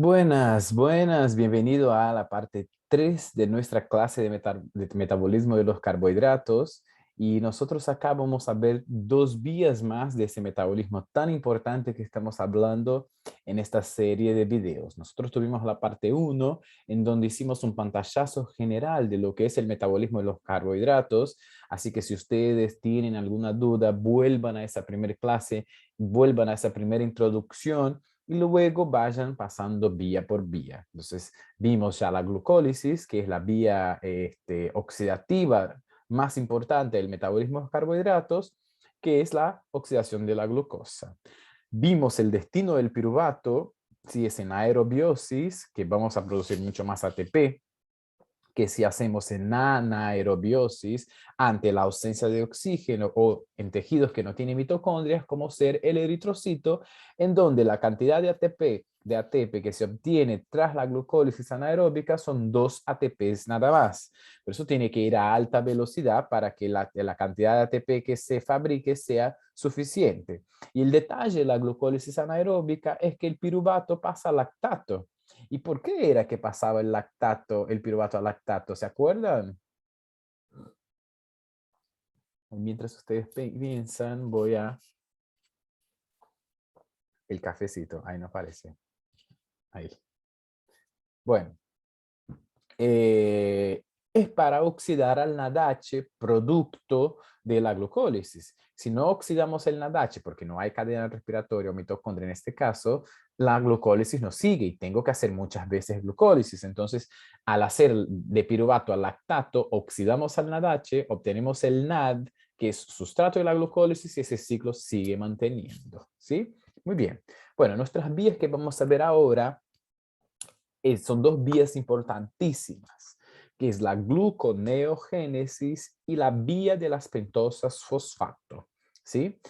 Buenas, buenas, bienvenido a la parte 3 de nuestra clase de metabolismo de los carbohidratos. Y nosotros acá vamos a ver dos vías más de ese metabolismo tan importante que estamos hablando en esta serie de videos. Nosotros tuvimos la parte uno en donde hicimos un pantallazo general de lo que es el metabolismo de los carbohidratos. Así que si ustedes tienen alguna duda, vuelvan a esa primera clase, vuelvan a esa primera introducción y luego vayan pasando vía por vía. Entonces, vimos ya la glucólisis, que es la vía oxidativa más importante del metabolismo de los carbohidratos, que es la oxidación de la glucosa. Vimos el destino del piruvato, si es en aerobiosis, que vamos a producir mucho más ATP, que si hacemos en anaerobiosis ante la ausencia de oxígeno o en tejidos que no tienen mitocondrias, como ser el eritrocito, en donde la cantidad de ATP que se obtiene tras la glucólisis anaeróbica son 2 ATPs nada más. Por eso tiene que ir a alta velocidad para que la cantidad de ATP que se fabrique sea suficiente. Y el detalle de la glucólisis anaeróbica es que el piruvato pasa a lactato. ¿Y por qué era que pasaba el lactato, el piruvato al lactato? ¿Se acuerdan? Mientras ustedes piensan, voy a... El cafecito, ahí no aparece. Ahí. Bueno, eh, es para oxidar al NADH producto de la glucólisis. Si no oxidamos el NADH, porque no hay cadena respiratoria o mitocondria en este caso, la glucólisis no sigue y tengo que hacer muchas veces glucólisis. Entonces, al hacer de piruvato al lactato, oxidamos al NADH, obtenemos el NAD, que es sustrato de la glucólisis, y ese ciclo sigue manteniendo. ¿Sí? Muy bien. Bueno, nuestras vías que vamos a ver ahora son dos vías importantísimas, que es la gluconeogénesis y la vía de las pentosas fosfato. ¿Sí?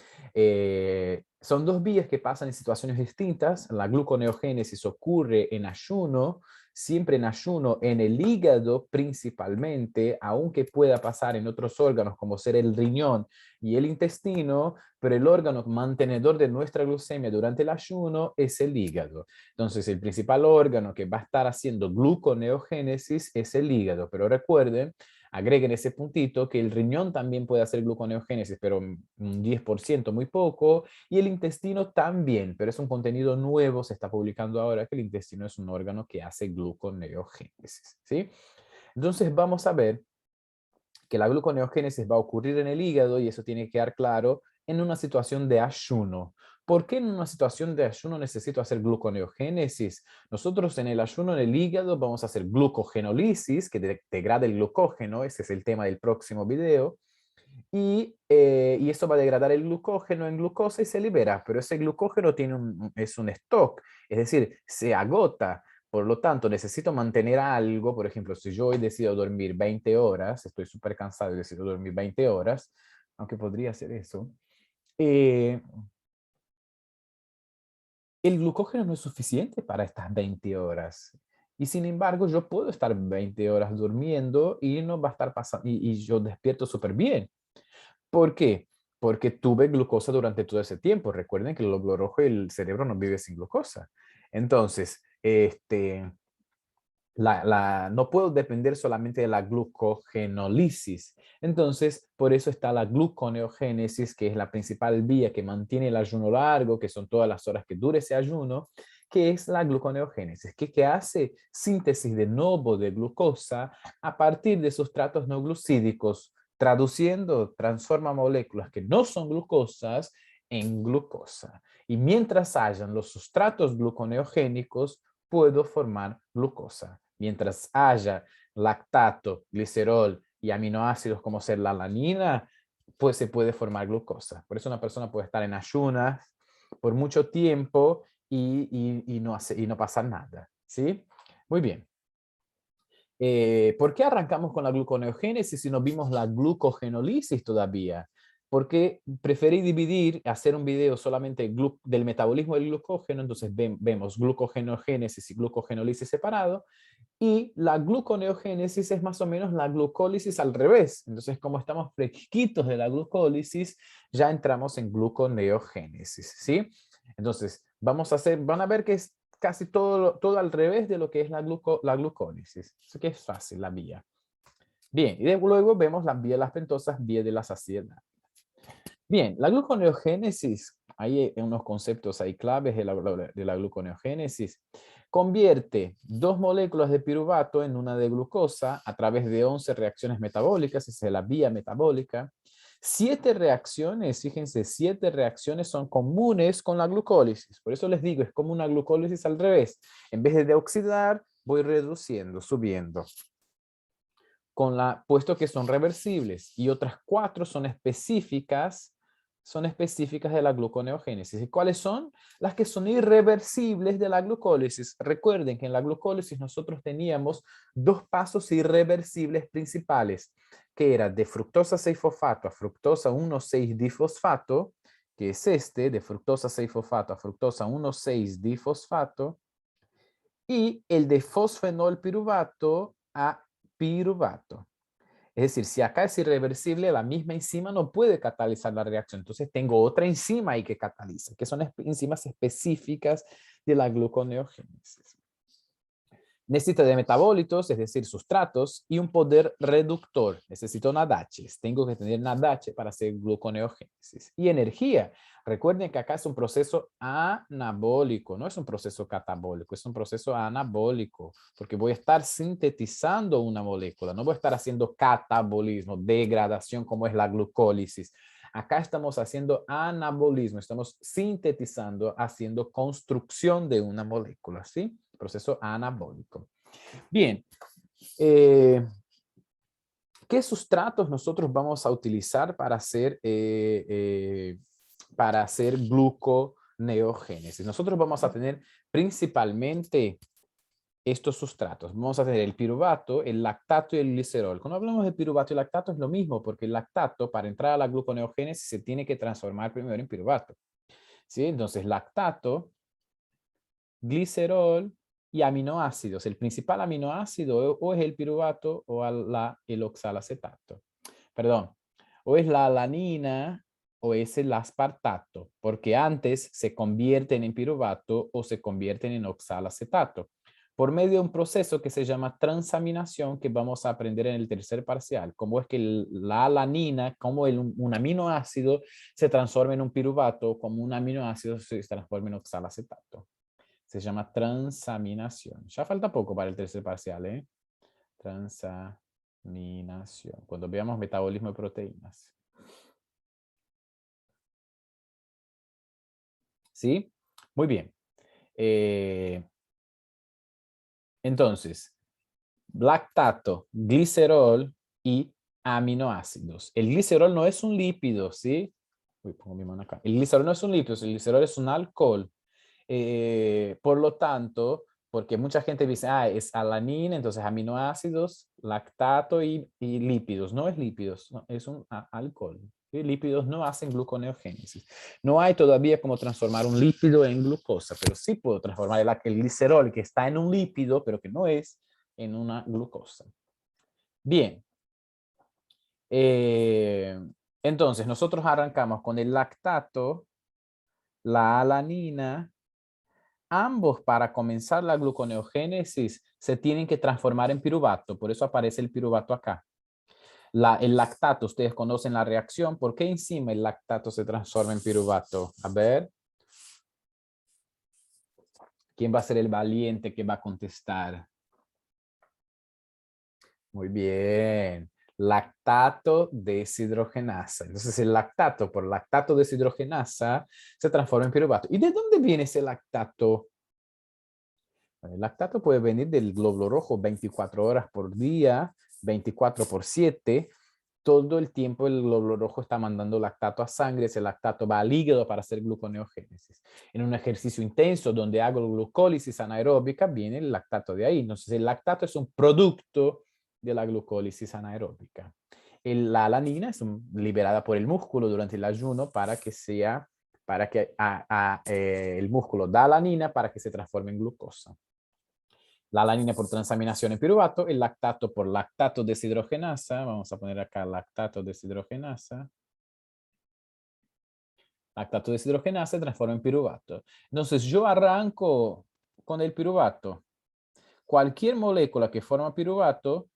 Son dos vías que pasan en situaciones distintas. La gluconeogénesis ocurre en ayuno, siempre en ayuno, en el hígado principalmente, aunque pueda pasar en otros órganos como ser el riñón y el intestino, pero el órgano mantenedor de nuestra glucemia durante el ayuno es el hígado. Entonces, el principal órgano que va a estar haciendo gluconeogénesis es el hígado, pero recuerden, agreguen ese puntito que el riñón también puede hacer gluconeogénesis, pero un 10%, muy poco, y el intestino también, pero es un contenido nuevo, se está publicando ahora que el intestino es un órgano que hace gluconeogénesis, ¿sí? Entonces vamos a ver que la gluconeogénesis va a ocurrir en el hígado y eso tiene que quedar claro en una situación de ayuno. ¿Por qué en una situación de ayuno necesito hacer gluconeogénesis? Nosotros en el ayuno, en el hígado, vamos a hacer glucogenólisis, que degrada el glucógeno, ese es el tema del próximo video, y eso va a degradar el glucógeno en glucosa y se libera, pero ese glucógeno es un stock, es decir, se agota. Por lo tanto, necesito mantener algo. Por ejemplo, si yo hoy decido dormir 20 horas, estoy súper cansado y decido dormir 20 horas, aunque podría hacer eso, eh, el glucógeno no es suficiente para estas 20 horas. Y sin embargo, yo puedo estar 20 horas durmiendo y no va a estar pasando, y yo despierto súper bien. ¿Por qué? Porque tuve glucosa durante todo ese tiempo. Recuerden que el glóbulo rojo y el cerebro no vive sin glucosa. Entonces, no puedo depender solamente de la glucogenólisis. Entonces, por eso está la gluconeogénesis, que es la principal vía que mantiene el ayuno largo, que son todas las horas que dure ese ayuno, que es la gluconeogénesis, que hace síntesis de nuevo de glucosa a partir de sustratos no glucídicos, traduciendo, transforma moléculas que no son glucosas en glucosa. Y mientras hayan los sustratos gluconeogénicos, puedo formar glucosa. Mientras haya lactato, glicerol y aminoácidos como ser la alanina, pues se puede formar glucosa. Por eso una persona puede estar en ayunas por mucho tiempo y no pasa nada. ¿Sí? Muy bien. ¿Por qué arrancamos con la gluconeogénesis si no vimos la glucogenólisis todavía? Porque preferí dividir, hacer un video solamente del metabolismo del glucógeno, entonces vemos glucogenogénesis y glucogenólisis separado, y la gluconeogénesis es más o menos la glucólisis al revés. Entonces, como estamos fresquitos de la glucólisis, ya entramos en gluconeogénesis, ¿sí? Entonces, van a ver que casi todo al revés de lo que es la glucólisis. Eso que es fácil, la vía. Bien, y luego vemos la vía de las pentosas, vía de la saciedad. Bien, la gluconeogénesis, hay unos conceptos ahí claves de la gluconeogénesis. Convierte 2 moléculas de piruvato en una de glucosa a través de 11 reacciones metabólicas, esa es la vía metabólica. 7 reacciones, fíjense, 7 reacciones son comunes con la glucólisis. Por eso les digo, es como una glucólisis al revés. En vez de oxidar, voy reduciendo, subiendo. Puesto que son reversibles, y otras 4 son específicas de la gluconeogénesis. ¿Y cuáles son? Las que son irreversibles de la glucólisis. Recuerden que en la glucólisis nosotros teníamos 2 pasos irreversibles principales, que era de fructosa 6-fosfato a fructosa 1,6-difosfato, que es este, de fructosa 6-fosfato a fructosa 1,6-difosfato, y el de fosfenol piruvato a piruvato. Es decir, si acá es irreversible, la misma enzima no puede catalizar la reacción. Entonces tengo otra enzima ahí que cataliza, que son enzimas específicas de la gluconeogénesis. Necesita de metabolitos, es decir, sustratos, y un poder reductor. Necesito NADH. Tengo que tener NADH para hacer gluconeogénesis. Y energía. Recuerden que acá es un proceso anabólico, no es un proceso catabólico, es un proceso anabólico, porque voy a estar sintetizando una molécula, no voy a estar haciendo catabolismo, degradación como es la glucólisis. Acá estamos haciendo anabolismo, estamos sintetizando, haciendo construcción de una molécula, ¿sí? Proceso anabólico. Bien, ¿qué sustratos nosotros vamos a utilizar para hacer gluconeogénesis? Nosotros vamos a tener principalmente estos sustratos. Vamos a tener el piruvato, el lactato y el glicerol. Cuando hablamos de piruvato y lactato es lo mismo, porque el lactato para entrar a la gluconeogénesis se tiene que transformar primero en piruvato. ¿Sí? Entonces lactato, glicerol y aminoácidos. El principal aminoácido o es el piruvato o el oxalacetato. Perdón, o es la alanina o es el aspartato, porque antes se convierten en piruvato o se convierten en oxalacetato por medio de un proceso que se llama transaminación, que vamos a aprender en el tercer parcial. Cómo es que la alanina, como un aminoácido se transforma en un piruvato, como un aminoácido se transforma en oxalacetato. Se llama transaminación. Ya falta poco para el tercer parcial, ¿eh? Transaminación. Cuando veamos metabolismo de proteínas. ¿Sí? Muy bien. Entonces, lactato, glicerol y aminoácidos. El glicerol no es un lípido, ¿sí? Uy, pongo mi mano acá. El glicerol no es un lípido, el glicerol es un alcohol. Por lo tanto, porque mucha gente dice, es alanina, entonces aminoácidos, lactato y lípidos. No es lípidos, no, es un alcohol. ¿Sí? Lípidos no hacen gluconeogénesis. No hay todavía cómo transformar un lípido en glucosa, pero sí puedo transformar el glicerol que está en un lípido, pero que no es, en una glucosa. Bien. Entonces, nosotros arrancamos con el lactato, la alanina. Ambos para comenzar la gluconeogénesis se tienen que transformar en piruvato, por eso aparece el piruvato acá. El lactato, ustedes conocen la reacción. ¿Por qué encima el lactato se transforma en piruvato? A ver. ¿Quién va a ser el valiente que va a contestar? Muy bien. Lactato deshidrogenasa. Entonces el lactato por lactato deshidrogenasa se transforma en piruvato. ¿Y de dónde viene ese lactato? El lactato puede venir del glóbulo rojo 24 horas por día, 24/7. Todo el tiempo el glóbulo rojo está mandando lactato a sangre, ese lactato va al hígado para hacer gluconeogénesis. En un ejercicio intenso donde hago glucólisis anaeróbica, viene el lactato de ahí. Entonces el lactato es un producto de la glucólisis anaeróbica. La alanina es liberada por el músculo durante el ayuno para que el músculo da alanina para que se transforme en glucosa. La alanina por transaminación en piruvato, el lactato por lactato deshidrogenasa. Vamos a poner acá lactato deshidrogenasa. Lactato deshidrogenasa se transforma en piruvato. Entonces yo arranco con el piruvato. Cualquier molécula que forma piruvato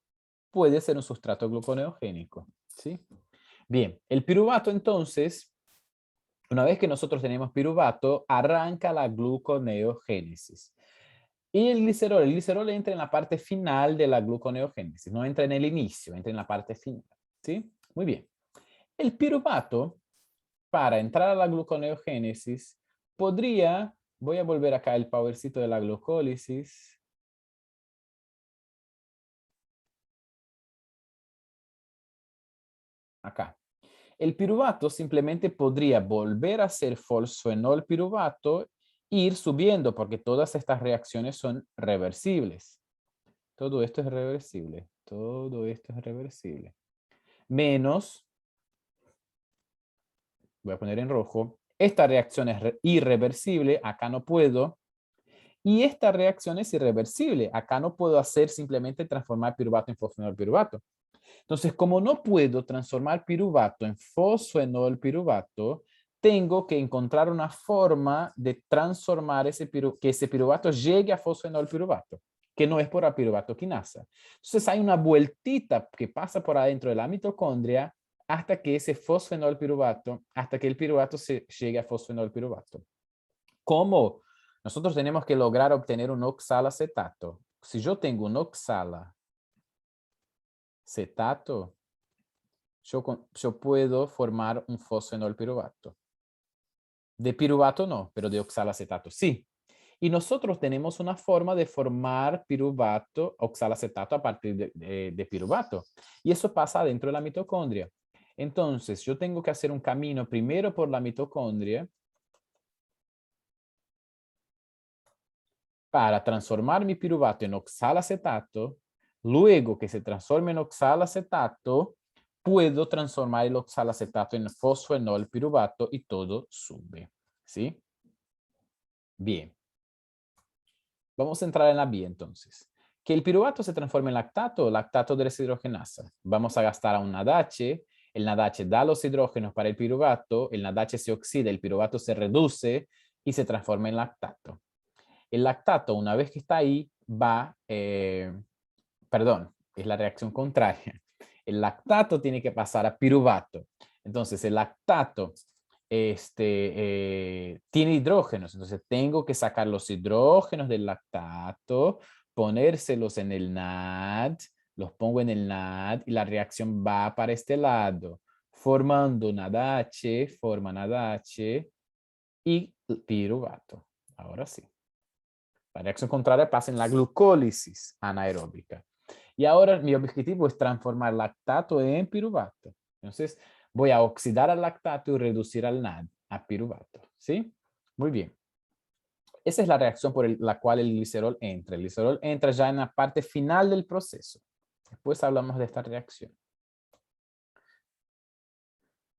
puede ser un sustrato gluconeogénico, ¿sí? Bien, el piruvato entonces, una vez que nosotros tenemos piruvato, arranca la gluconeogénesis. Y el glicerol entra en la parte final de la gluconeogénesis, no entra en el inicio, entra en la parte final, ¿sí? Muy bien. El piruvato, para entrar a la gluconeogénesis, podría, voy a volver acá el powercito de la glucólisis, acá. El piruvato simplemente podría volver a ser fosfenol piruvato, ir subiendo, porque todas estas reacciones son reversibles. Todo esto es reversible. Todo esto es reversible. Menos, voy a poner en rojo, esta reacción es irreversible, acá no puedo. Y esta reacción es irreversible, acá no puedo hacer simplemente transformar piruvato en fosfenol piruvato. Entonces, como no puedo transformar piruvato en fosfenol piruvato, tengo que encontrar una forma de transformar que ese piruvato llegue a fosfenol piruvato, que no es por la piruvato quinasa. Entonces, hay una vueltita que pasa por adentro de la mitocondria hasta que ese fosfenol piruvato, hasta que el piruvato se llegue a fosfenol piruvato. ¿Cómo? Nosotros tenemos que lograr obtener un oxalacetato. Si yo tengo un oxalacetato, yo puedo formar un fosfenol piruvato. De piruvato no, pero de oxalacetato sí. Y nosotros tenemos una forma de formar piruvato, oxalacetato a partir de piruvato. Y eso pasa dentro de la mitocondria. Entonces, yo tengo que hacer un camino primero por la mitocondria para transformar mi piruvato en oxalacetato. Luego que se transforme en oxalacetato, puedo transformar el oxalacetato en fosfenol piruvato y todo sube. ¿Sí? Bien. Vamos a entrar en la vía entonces. Que el piruvato se transforme en lactato, lactato de deshidrogenasa. Vamos a gastar a un NADH. El NADH da los hidrógenos para el piruvato. El NADH se oxida, el piruvato se reduce y se transforma en lactato. El lactato, una vez que está ahí, perdón, es la reacción contraria. El lactato tiene que pasar a piruvato. Entonces, el lactato tiene hidrógenos, entonces tengo que sacar los hidrógenos del lactato, ponérselos en el NAD, los pongo en el NAD y la reacción va para este lado, formando NADH, forma NADH y piruvato. Ahora sí. La reacción contraria pasa en la glucólisis anaeróbica. Y ahora mi objetivo es transformar lactato en piruvato. Entonces voy a oxidar al lactato y reducir al NAD a piruvato. ¿Sí? Muy bien. Esa es la reacción por la cual el glicerol entra. El glicerol entra ya en la parte final del proceso. Después hablamos de esta reacción.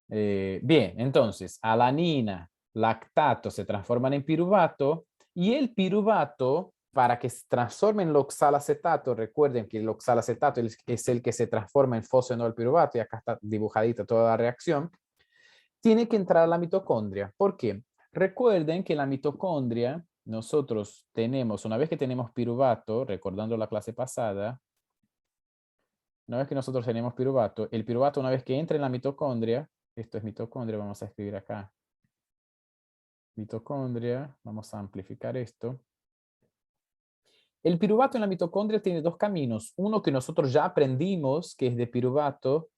Bien, entonces, alanina, lactato se transforman en piruvato y el piruvato, para que se transforme en oxalacetato, recuerden que el oxalacetato es el que se transforma en fosfenol piruvato y acá está dibujadita toda la reacción, tiene que entrar a la mitocondria. ¿Por qué? Recuerden que la mitocondria, nosotros tenemos, una vez que tenemos piruvato, recordando la clase pasada, una vez que nosotros tenemos piruvato, el piruvato una vez que entra en la mitocondria, esto es mitocondria, vamos a escribir acá. Mitocondria, vamos a amplificar esto. El piruvato en la mitocondria tiene dos caminos. Uno que nosotros ya aprendimos, que es de piruvato,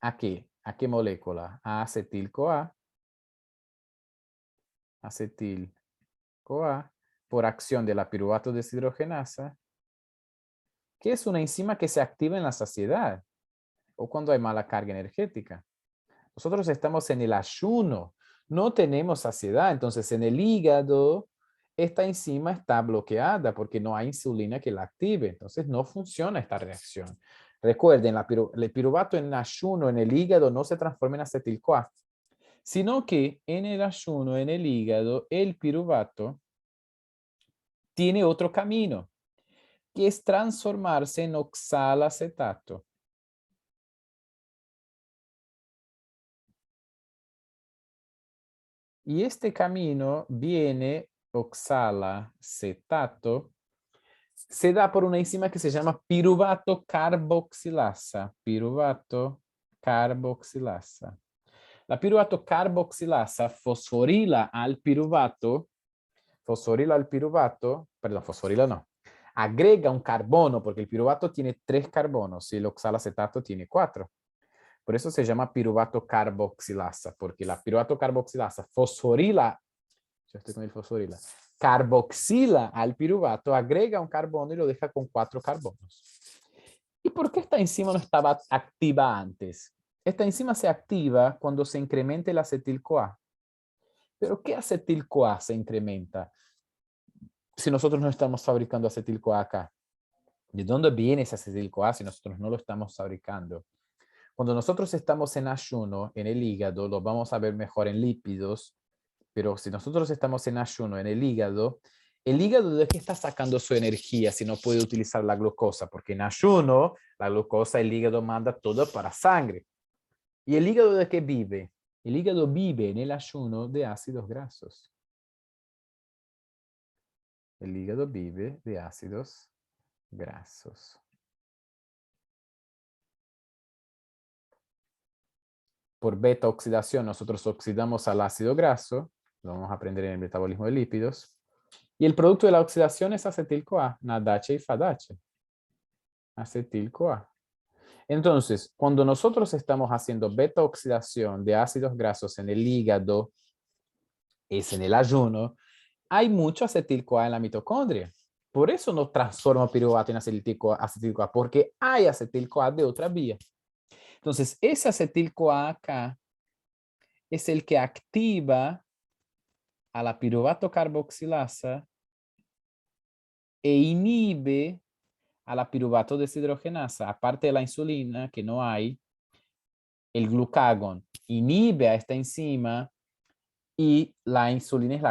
¿a qué? ¿A qué molécula? A acetil-CoA. Acetil-CoA, por acción de la piruvato deshidrogenasa, que es una enzima que se activa en la saciedad o cuando hay mala carga energética. Nosotros estamos en el ayuno, no tenemos saciedad, entonces en el hígado esta enzima está bloqueada porque no hay insulina que la active, entonces no funciona esta reacción. Recuerden, el piruvato en ayuno en el hígado no se transforma en acetil-CoA, sino que en el ayuno en el hígado el piruvato tiene otro camino, que es transformarse en oxalacetato. Y este camino viene oxalacetato se da por una enzima que se llama piruvato carboxilasa. Piruvato carboxilasa. La piruvato carboxilasa fosforila al piruvato, perdón, fosforila no, agrega un carbono, porque el piruvato tiene 3 carbonos y el oxalacetato tiene 4. Por eso se llama piruvato carboxilasa, porque la piruvato carboxilasa fosforila, yo estoy con el fosforila, carboxila al piruvato, agrega un carbono y lo deja con 4 carbonos. ¿Y por qué esta enzima no estaba activa antes? Esta enzima se activa cuando se incrementa el acetil-CoA. ¿Pero qué acetil-CoA se incrementa si nosotros no estamos fabricando acetil-CoA acá? ¿De dónde viene ese acetil-CoA si nosotros no lo estamos fabricando? Cuando nosotros estamos en ayuno, en el hígado, lo vamos a ver mejor en lípidos, pero si nosotros estamos en ayuno en el hígado ¿de qué está sacando su energía si no puede utilizar la glucosa? Porque en ayuno, la glucosa, el hígado manda todo para sangre. ¿Y el hígado de qué vive? El hígado vive en el ayuno de ácidos grasos. El hígado vive de ácidos grasos. Por beta oxidación, nosotros oxidamos al ácido graso, lo vamos a aprender en el metabolismo de lípidos, y el producto de la oxidación es acetil-CoA, NADH y FADH. Acetil-CoA. Entonces, cuando nosotros estamos haciendo beta oxidación de ácidos grasos en el hígado, es en el ayuno, hay mucho acetil-CoA en la mitocondria. Por eso no transforma piruvato en acetil-CoA, porque hay acetil-CoA de otra vía. Entonces, ese acetil-CoA acá es el que activa a la piruvato carboxilasa e inhibe a la piruvato deshidrogenasa. Aparte de la insulina, que no hay, el glucagón inhibe a esta enzima y la insulina es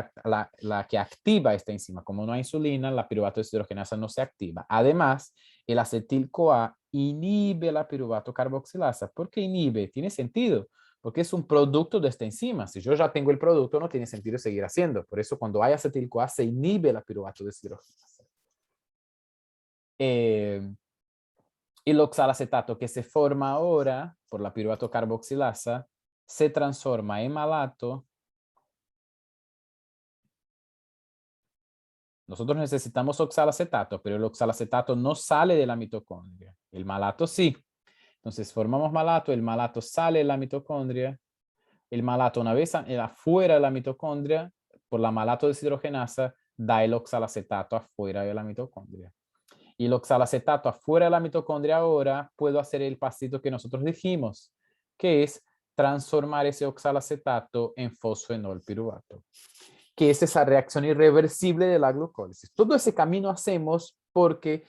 la que activa esta enzima. Como no hay insulina, la piruvato deshidrogenasa no se activa. Además, el acetil-CoA inhibe la piruvato carboxilasa. ¿Por qué inhibe? Tiene sentido, porque es un producto de esta enzima. Si yo ya tengo el producto, no tiene sentido seguir haciendo. Por eso, cuando hay acetil-CoA, se inhibe la piruvato deshidrogenasa. El oxalacetato que se forma ahora por la piruvato carboxilasa se transforma en malato. Nosotros necesitamos oxalacetato, pero el oxalacetato no sale de la mitocondria. El malato sí. Entonces formamos malato, el malato sale de la mitocondria. El malato, una vez afuera de la mitocondria, por la malato deshidrogenasa, da el oxalacetato afuera de la mitocondria. Y el oxalacetato afuera de la mitocondria ahora puedo hacer el pasito que nosotros dijimos, que es transformar ese oxalacetato en fosfenol piruvato, que es esa reacción irreversible de la glucólisis. Todo ese camino hacemos porque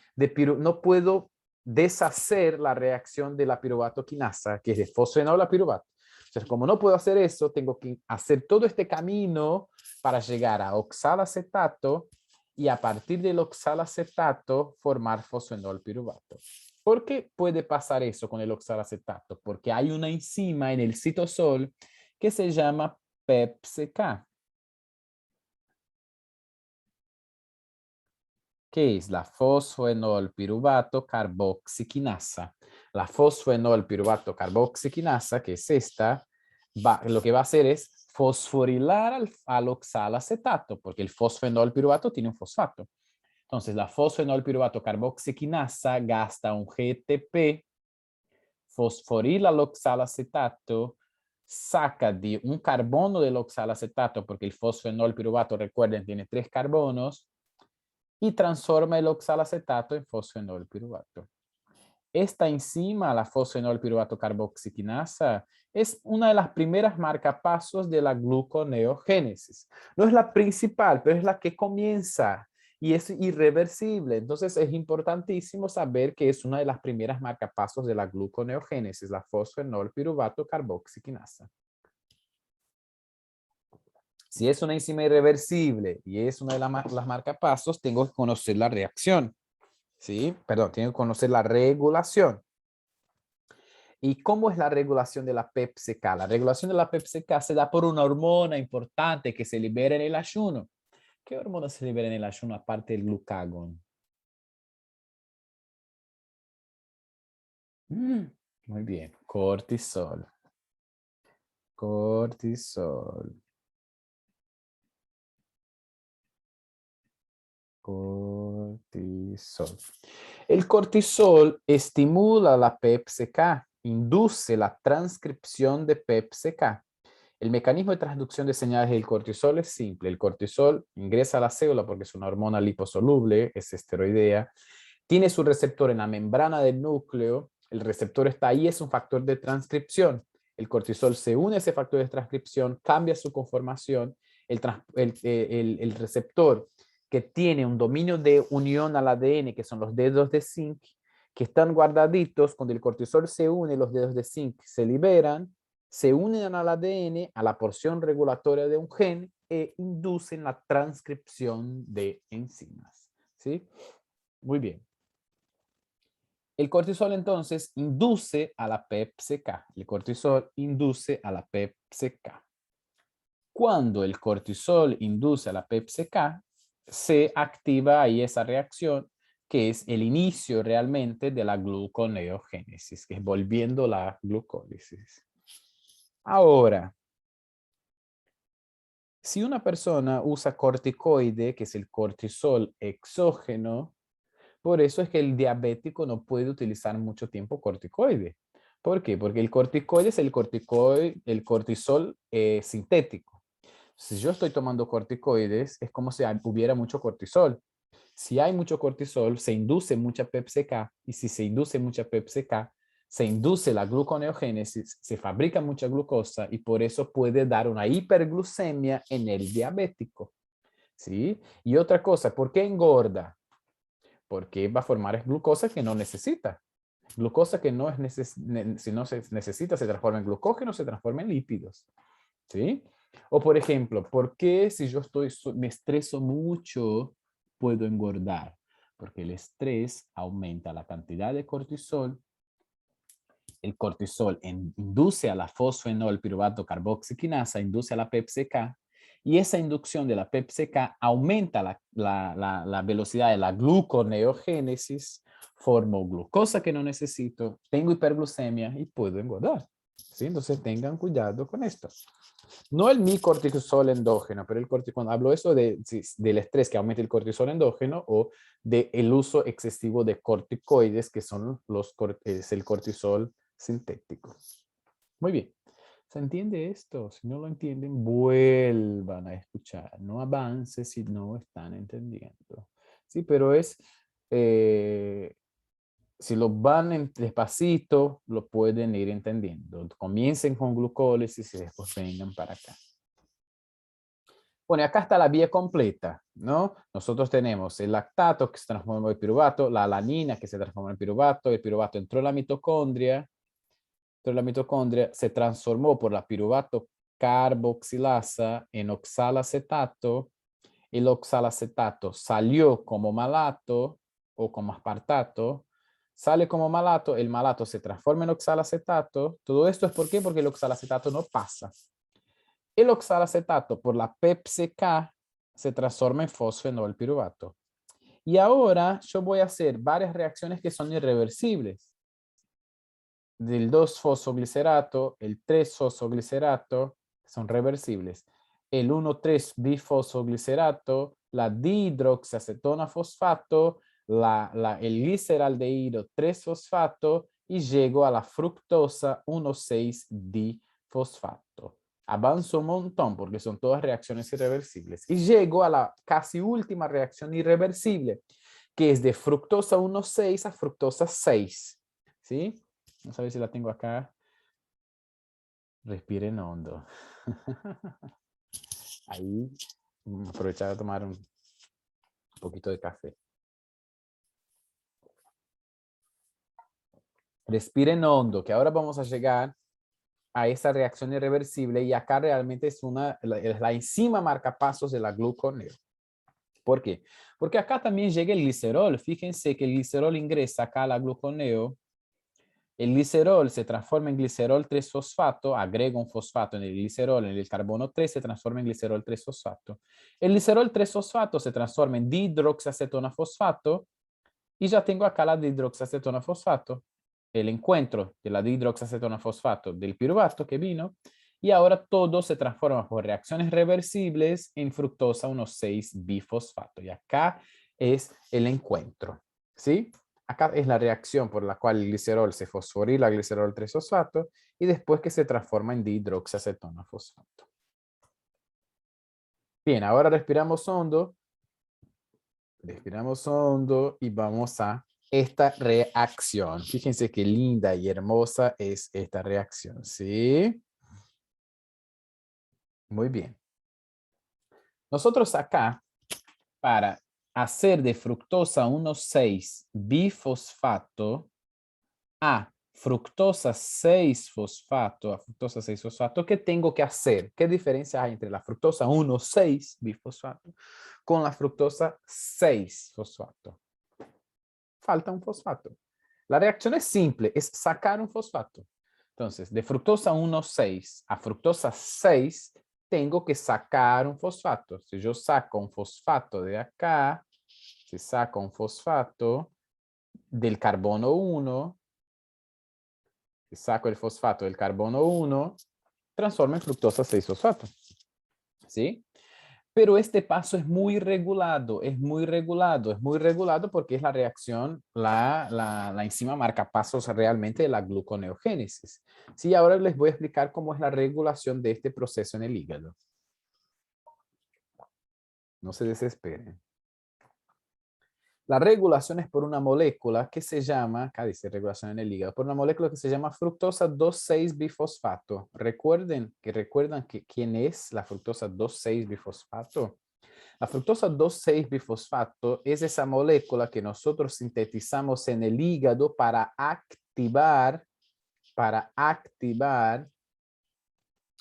no puedo deshacer la reacción de la piruvato quinasa, que es de fosfenol a piruvato. Entonces, como no puedo hacer eso, tengo que hacer todo este camino para llegar a oxalacetato y a partir del oxalacetato formar fosfenol piruvato. ¿Por qué puede pasar eso con el oxalacetato? Porque hay una enzima en el citosol que se llama PEPCK. ¿Qué es la fosfenol piruvato carboxiquinasa? La fosfenol piruvato carboxiquinasa, que es esta, lo que va a hacer es fosforilar al oxalacetato, porque el fosfenol piruvato tiene un fosfato. Entonces, la fosfenol piruvato carboxiquinasa gasta un GTP, fosforila al oxalacetato, saca de un carbono del oxalacetato, porque el fosfenol piruvato, recuerden, tiene 3 carbonos, y transforma el oxalacetato en fosfenol piruvato. Esta enzima, la fosfenol piruvato carboxiquinasa, es una de las primeras marcapasos de la gluconeogénesis. No es la principal, pero es la que comienza y es irreversible. Entonces es importantísimo saber que es una de las primeras marcapasos de la gluconeogénesis, la fosfenol piruvato carboxiquinasa. Si es una enzima irreversible y es una de las marcapasos, tengo que conocer la reacción. ¿Sí? Perdón, tengo que conocer la regulación. ¿Y cómo es la regulación de la PEPCK? La regulación de la PEPCK se da por una hormona importante que se libera en el ayuno. ¿Qué hormona se libera en el ayuno aparte del glucagón? Mm, muy bien, cortisol. Cortisol. Cortisol. El cortisol estimula la PEPCK, induce la transcripción de PEPCK. El mecanismo de transducción de señales del cortisol es simple. El cortisol ingresa a la célula porque es una hormona liposoluble, es esteroidea. Tiene su receptor en la membrana del núcleo. El receptor está ahí, es un factor de transcripción. El cortisol se une a ese factor de transcripción, cambia su conformación. El receptor que tiene un dominio de unión al ADN, que son los dedos de zinc, que están guardaditos, cuando el cortisol se une, los dedos de zinc se liberan, se unen al ADN, a la porción regulatoria de un gen, e inducen la transcripción de enzimas. ¿Sí? Muy bien. El cortisol entonces induce a la PEPCK. El cortisol induce a la PEPCK. Cuando el cortisol induce a la PEPCK, se activa ahí esa reacción que es el inicio realmente de la gluconeogénesis, que es volviendo la glucólisis. Ahora, si una persona usa corticoide, que es el cortisol exógeno, por eso es que el diabético no puede utilizar mucho tiempo corticoide. ¿Por qué? Porque el corticoide es el cortisol sintético. Si yo estoy tomando corticoides, es como si hubiera mucho cortisol. Si hay mucho cortisol, se induce mucha PEPCK, y si se induce mucha PEPCK, se induce la gluconeogénesis, se fabrica mucha glucosa y por eso puede dar una hiperglucemia en el diabético. ¿Sí? Y otra cosa, ¿por qué engorda? Porque va a formar glucosa que no necesita. Glucosa que no es si no se necesita, se transforma en glucógeno, se transforma en lípidos. ¿Sí? O por ejemplo, ¿por qué si yo me estreso mucho, puedo engordar? Porque el estrés aumenta la cantidad de cortisol. El cortisol induce a la fosfenol piruvato carboxiquinasa, induce a la PEPCK, y esa inducción de la PEPCK aumenta la velocidad de la gluconeogénesis, formo glucosa que no necesito, tengo hiperglucemia y puedo engordar. ¿Sí? Entonces tengan cuidado con esto. No el mi cortisol endógeno, pero cuando hablo eso del estrés que aumenta el cortisol endógeno o del uso excesivo de corticoides, que son es el cortisol sintético. Muy bien. ¿Se entiende esto? Si no lo entienden, vuelvan a escuchar. No avance si no están entendiendo. Sí, pero si lo van despacito, lo pueden ir entendiendo. Comiencen con glucólisis y después vengan para acá. Bueno, acá está la vía completa, ¿no? Nosotros tenemos el lactato que se transforma en piruvato, la alanina que se transforma en piruvato, el piruvato entró en la mitocondria, se transformó por la piruvato carboxilasa en oxalacetato, el oxalacetato salió como malato o como aspartato, sale como malato, el malato se transforma en oxalacetato. Todo esto es ¿por qué? Porque el oxalacetato no pasa. El oxalacetato por la PEPCK se transforma en fosfenol piruvato. Y ahora yo voy a hacer varias reacciones que son irreversibles. Del 2-fosfoglicerato, el 3-fosfoglicerato son reversibles. El 1,3-bifosfoglicerato, la dihidroxiacetona fosfato, el gliceraldehído 3-fosfato y llego a la fructosa 1,6-difosfato. Avanzo un montón porque son todas reacciones irreversibles. Y llego a la casi última reacción irreversible, que es de fructosa 1,6 a fructosa 6. ¿Sí? Vamos a ver si la tengo acá. Respiren hondo. Ahí, aprovechar a tomar un poquito de café. Respiren hondo, que ahora vamos a llegar a esa reacción irreversible y acá realmente es la enzima marcapasos de la gluconeo. ¿Por qué? Porque acá también llega el glicerol. Fíjense que el glicerol ingresa acá a la gluconeo. El glicerol se transforma en glicerol 3-fosfato, agrego un fosfato en el glicerol, en el carbono 3 se transforma en glicerol 3-fosfato. El glicerol 3-fosfato se transforma en dihidroxiacetona fosfato y ya tengo acá la dihidroxiacetona fosfato, el encuentro de la dihidroxiacetona fosfato del piruvato que vino, y ahora todo se transforma por reacciones reversibles en fructosa 1,6-bifosfato. Y acá es el encuentro, ¿sí? Acá es la reacción por la cual el glicerol se fosforila a glicerol 3-fosfato y después que se transforma en dihidroxiacetona fosfato. Bien, ahora respiramos hondo. Respiramos hondo y vamos a esta reacción. Fíjense qué linda y hermosa es esta reacción, ¿sí? Muy bien. Nosotros acá, para hacer de fructosa 1,6-bifosfato a fructosa 6-fosfato, ¿qué tengo que hacer? ¿Qué diferencia hay entre la fructosa 1,6-bifosfato con la fructosa 6-fosfato? Falta un fosfato. La reacción es simple, es sacar un fosfato. Entonces, de fructosa 1,6 a fructosa 6, tengo que sacar un fosfato. Si yo saco un fosfato de acá, si saco un fosfato del carbono 1, si saco el fosfato del carbono 1, transforma en fructosa 6-fosfato. ¿Sí? Pero este paso es muy regulado, es muy regulado, es muy regulado porque es la reacción, la enzima marca pasos realmente de la gluconeogénesis. Sí, ahora les voy a explicar cómo es la regulación de este proceso en el hígado. No se desesperen. La regulación es por una molécula que se llama, acá dice regulación en el hígado, por una molécula que se llama fructosa 2,6-bifosfato. Recuerdan que quién es la fructosa 2,6-bifosfato. La fructosa 2,6-bifosfato es esa molécula que nosotros sintetizamos en el hígado para activar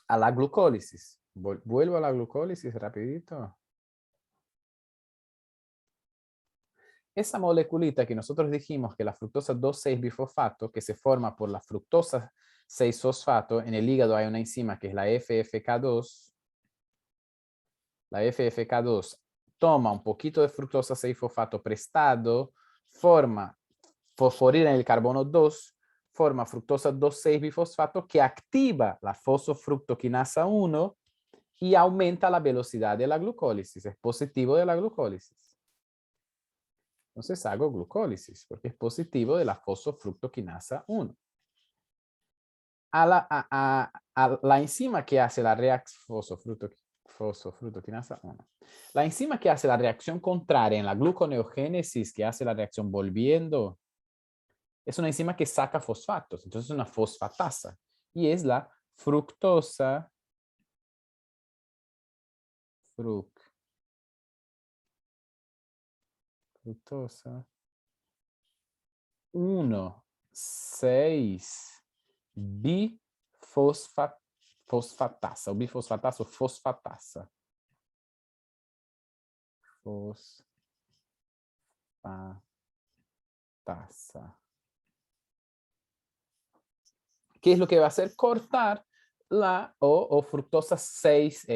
a la glucólisis. Vuelvo a la glucólisis rapidito. Esa moleculita que nosotros dijimos que la fructosa 2,6-bifosfato, que se forma por la fructosa 6-fosfato, en el hígado hay una enzima que es la FFK2. La FFK2 toma un poquito de fructosa 6-fosfato prestado, fosforila en el carbono 2, forma fructosa 2,6-bifosfato que activa la fosfofructoquinasa 1 y aumenta la velocidad de la glucólisis. Es positivo de la glucólisis. Entonces hago glucólisis porque es positivo de la fosfofructoquinasa 1. A la enzima que hace la reacción fosfofructoquinasa 1. La enzima que hace la reacción contraria en la gluconeogénesis, que hace la reacción volviendo, es una enzima que saca fosfatos, entonces es una fosfatasa. Y es la fructosa fructosa 1,6 bifosfatasa, o bifosfatasa o fosfatasa. Fosfatasa. ¿Qué es lo que va a hacer? Cortar la o fructosa 6,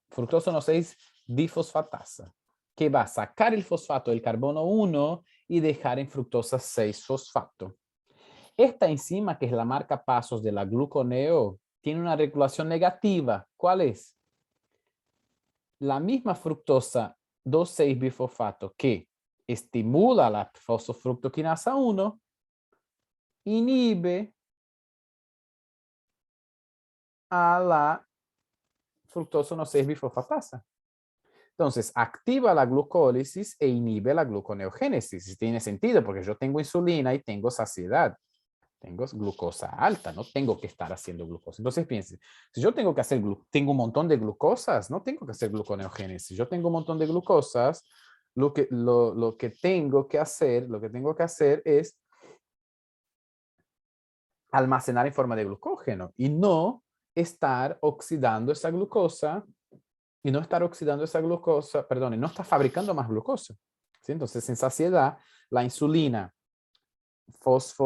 fructosa 1,6 difosfatasa, que va a sacar el fosfato del carbono 1 y dejar en fructosa 6-fosfato. Esta enzima, que es la marca pasos de la gluconeo, tiene una regulación negativa. ¿Cuál es? La misma fructosa 2,6-bifosfato que estimula la fosfofructoquinasa 1, inhibe a la fructosa 1,6-bifosfatasa. Entonces, activa la glucólisis e inhibe la gluconeogénesis. Tiene sentido porque yo tengo insulina y tengo saciedad. Tengo glucosa alta, no tengo que estar haciendo glucosa. Entonces piensen, si yo tengo que hacer, tengo un montón de glucosas, no tengo que hacer gluconeogénesis. Si yo tengo un montón de glucosas, lo que tengo que hacer es almacenar en forma de glucógeno y no estar oxidando esa glucosa y no estar fabricando más glucosa. ¿Sí? Entonces, en saciedad, la insulina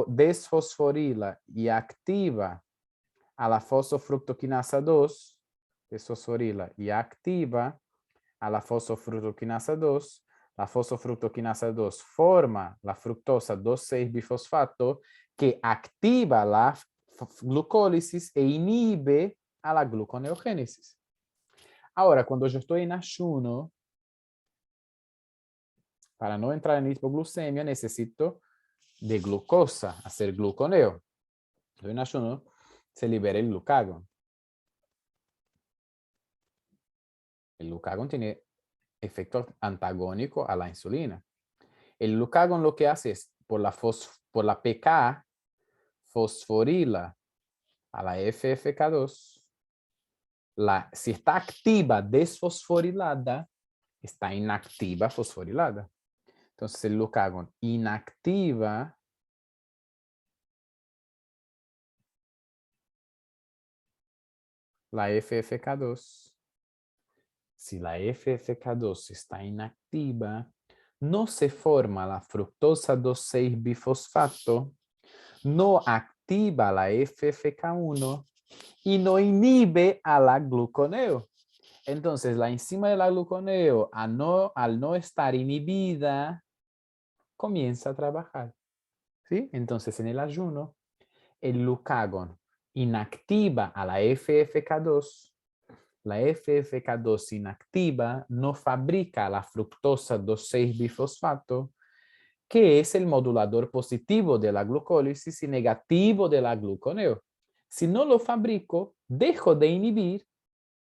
desfosforila y activa a la fosfofructoquinasa 2, desfosforila y activa a la fosfofructoquinasa 2, la fosfofructoquinasa 2 forma la fructosa 2,6-bifosfato que activa la glucólisis e inhibe a la gluconeogénesis. Ahora, cuando yo estoy en ayuno, para no entrar en hipoglucemia, necesito de glucosa, hacer gluconeo. Estoy en ayuno, se libera el glucagón. El glucagón tiene efecto antagónico a la insulina. El glucagón lo que hace es, por la pK, fosforila a la FFK2. Si está activa desfosforilada, está inactiva fosforilada. Entonces el glucagón inactiva la FFK2. Si la FFK2 está inactiva, no se forma la fructosa 2,6-bifosfato, no activa la FFK1 y no inhibe a la gluconeo. Entonces, la enzima de la gluconeo, al no estar inhibida, comienza a trabajar. ¿Sí? Entonces, en el ayuno, el glucagón inactiva a la FFK2. La FFK2 inactiva no fabrica la fructosa 2,6-bifosfato, que es el modulador positivo de la glucólisis y negativo de la gluconeo. Si no lo fabrico, dejo de inhibir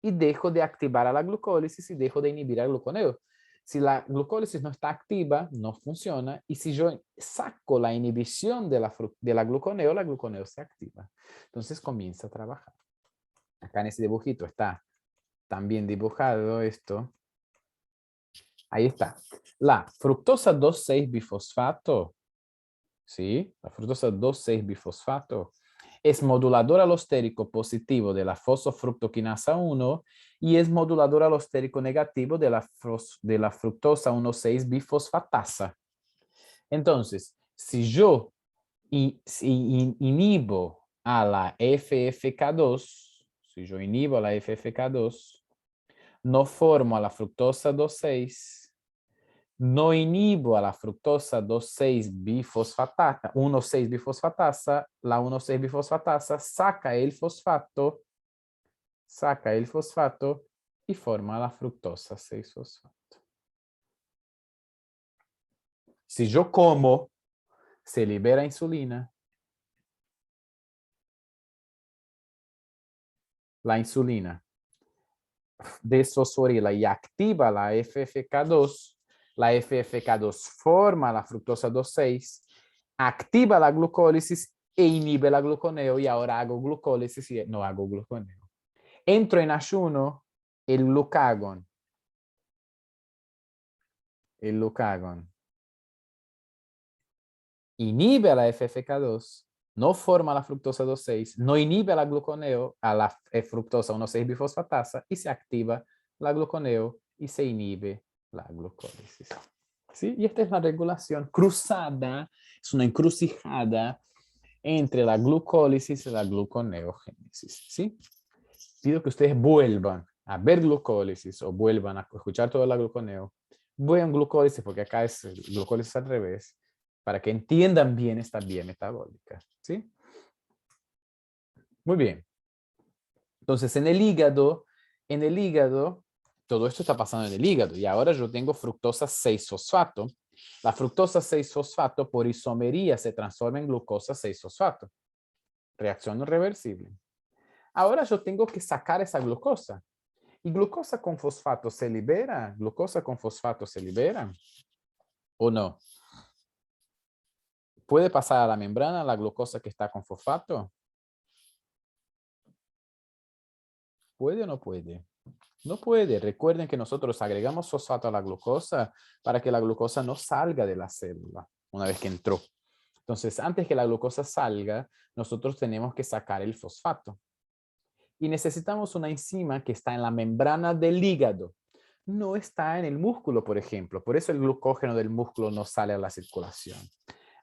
y dejo de activar a la glucólisis y dejo de inhibir al gluconeo. Si la glucólisis no está activa, no funciona. Y si yo saco la inhibición de la gluconeo se activa. Entonces comienza a trabajar. Acá en ese dibujito está también dibujado esto. Ahí está. La fructosa 2,6-bifosfato, ¿sí? La fructosa 2,6-bifosfato es modulador alostérico positivo de la fosfofructoquinasa 1 y es modulador alostérico negativo de la fructosa 1,6-bifosfatasa. Entonces, si yo inhibo a la FFK2, si yo inhibo a la FFK2, no formo a la fructosa 2,6, no inhibo a la fructosa 2,6-bifosfatasa, 1,6-bifosfatasa, la 1,6-bifosfatasa saca el fosfato y forma la fructosa 6-fosfato. Si yo como, se libera insulina. La insulina desfosforila y activa la FFK2. La FFK2 forma la fructosa 2,6, activa la glucólisis e inhibe la gluconeo y ahora hago glucólisis y no hago gluconeo. Entro en ayuno, el glucagón inhibe a la FFK2, no forma la fructosa 2,6, no inhibe a la gluconeo, a la fructosa 1,6-bifosfatasa y se activa la gluconeo y se inhibe la glucólisis. ¿Sí? Y esta es la regulación cruzada, es una encrucijada entre la glucólisis y la gluconeogénesis. ¿Sí? Pido que ustedes vuelvan a ver glucólisis o vuelvan a escuchar toda la gluconeo. Vean glucólisis porque acá es glucólisis al revés, para que entiendan bien esta vía metabólica. ¿Sí? Muy bien. Entonces, en el hígado, todo esto está pasando en el hígado y ahora yo tengo fructosa 6-fosfato. La fructosa 6-fosfato por isomería se transforma en glucosa 6-fosfato. Reacción irreversible. Ahora yo tengo que sacar esa glucosa. ¿Y glucosa con fosfato se libera? ¿Glucosa con fosfato se libera o no? ¿Puede pasar a la membrana la glucosa que está con fosfato? ¿Puede o no puede? No puede. Recuerden que nosotros agregamos fosfato a la glucosa para que la glucosa no salga de la célula una vez que entró. Entonces, antes que la glucosa salga, nosotros tenemos que sacar el fosfato. Y necesitamos una enzima que está en la membrana del hígado. No está en el músculo, por ejemplo. Por eso el glucógeno del músculo no sale a la circulación.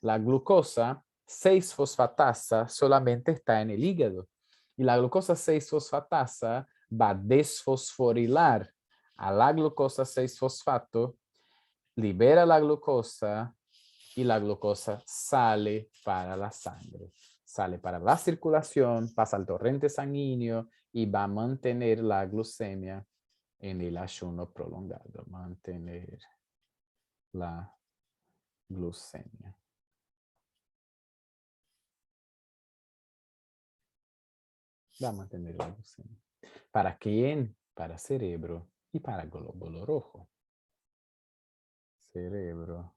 La glucosa 6-fosfatasa solamente está en el hígado. Y la glucosa 6-fosfatasa va a desfosforilar a la glucosa 6-fosfato, libera la glucosa y la glucosa sale para la sangre. Sale para la circulación, pasa al torrente sanguíneo y va a mantener la glucemia en el ayuno prolongado. Mantener la glucemia. Va a mantener la glucemia. ¿Para quién? Para cerebro y para glóbulo rojo. Cerebro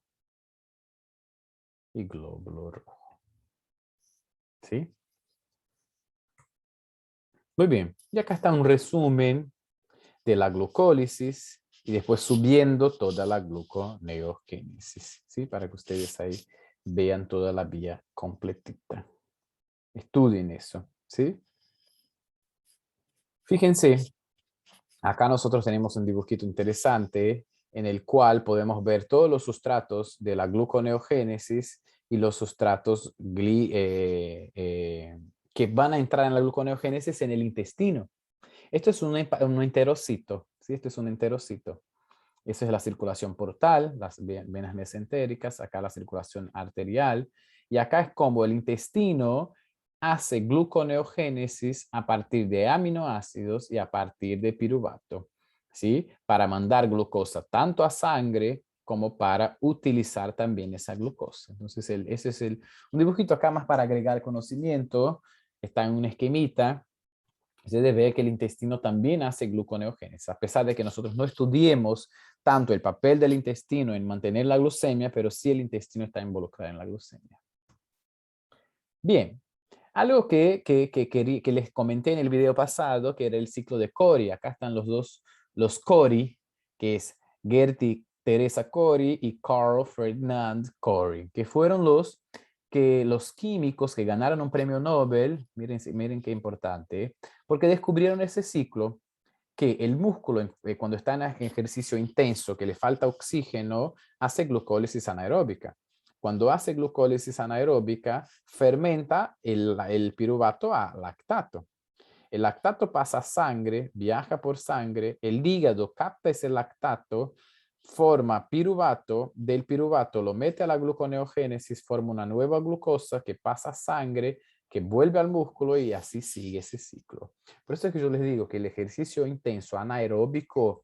y glóbulo rojo. ¿Sí? Muy bien. Y acá está un resumen de la glucólisis y después subiendo toda la gluconeogénesis. ¿Sí? Para que ustedes ahí vean toda la vía completita. Estudien eso. ¿Sí? Fíjense, acá nosotros tenemos un dibujito interesante en el cual podemos ver todos los sustratos de la gluconeogénesis y los sustratos que van a entrar en la gluconeogénesis en el intestino. Esto es un enterocito, ¿sí? Esto es un enterocito. Esa es la circulación portal, las venas mesentéricas, acá la circulación arterial, y acá es como el intestino hace gluconeogénesis a partir de aminoácidos y a partir de piruvato, ¿sí? Para mandar glucosa tanto a sangre como para utilizar también esa glucosa. Entonces, ese es un dibujito acá más para agregar conocimiento, está en un esquemita. Se debe que el intestino también hace gluconeogénesis, a pesar de que nosotros no estudiemos tanto el papel del intestino en mantener la glucemia, pero sí el intestino está involucrado en la glucemia. Bien, algo que les comenté en el video pasado, que era el ciclo de Cori. Acá están los Cori, que es Gerty Teresa Cori y Carl Ferdinand Cori, que fueron los químicos que ganaron un premio Nobel, miren qué importante, porque descubrieron ese ciclo que el músculo, cuando está en ejercicio intenso, que le falta oxígeno, hace glucólisis anaeróbica. Cuando hace glucólisis anaeróbica, fermenta el piruvato a lactato. El lactato pasa a sangre, viaja por sangre, el hígado capta ese lactato, forma piruvato, del piruvato lo mete a la gluconeogénesis, forma una nueva glucosa que pasa a sangre, que vuelve al músculo y así sigue ese ciclo. Por eso es que yo les digo que el ejercicio intenso anaeróbico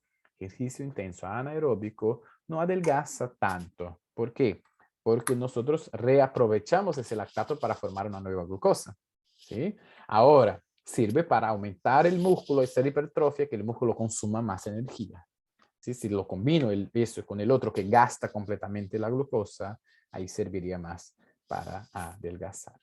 no adelgaza tanto. ¿Por qué? Porque nosotros reaprovechamos ese lactato para formar una nueva glucosa. ¿Sí? Ahora, sirve para aumentar el músculo, hacer hipertrofia, que el músculo consuma más energía. ¿Sí? Si lo combino eso con el otro que gasta completamente la glucosa, ahí serviría más para adelgazar.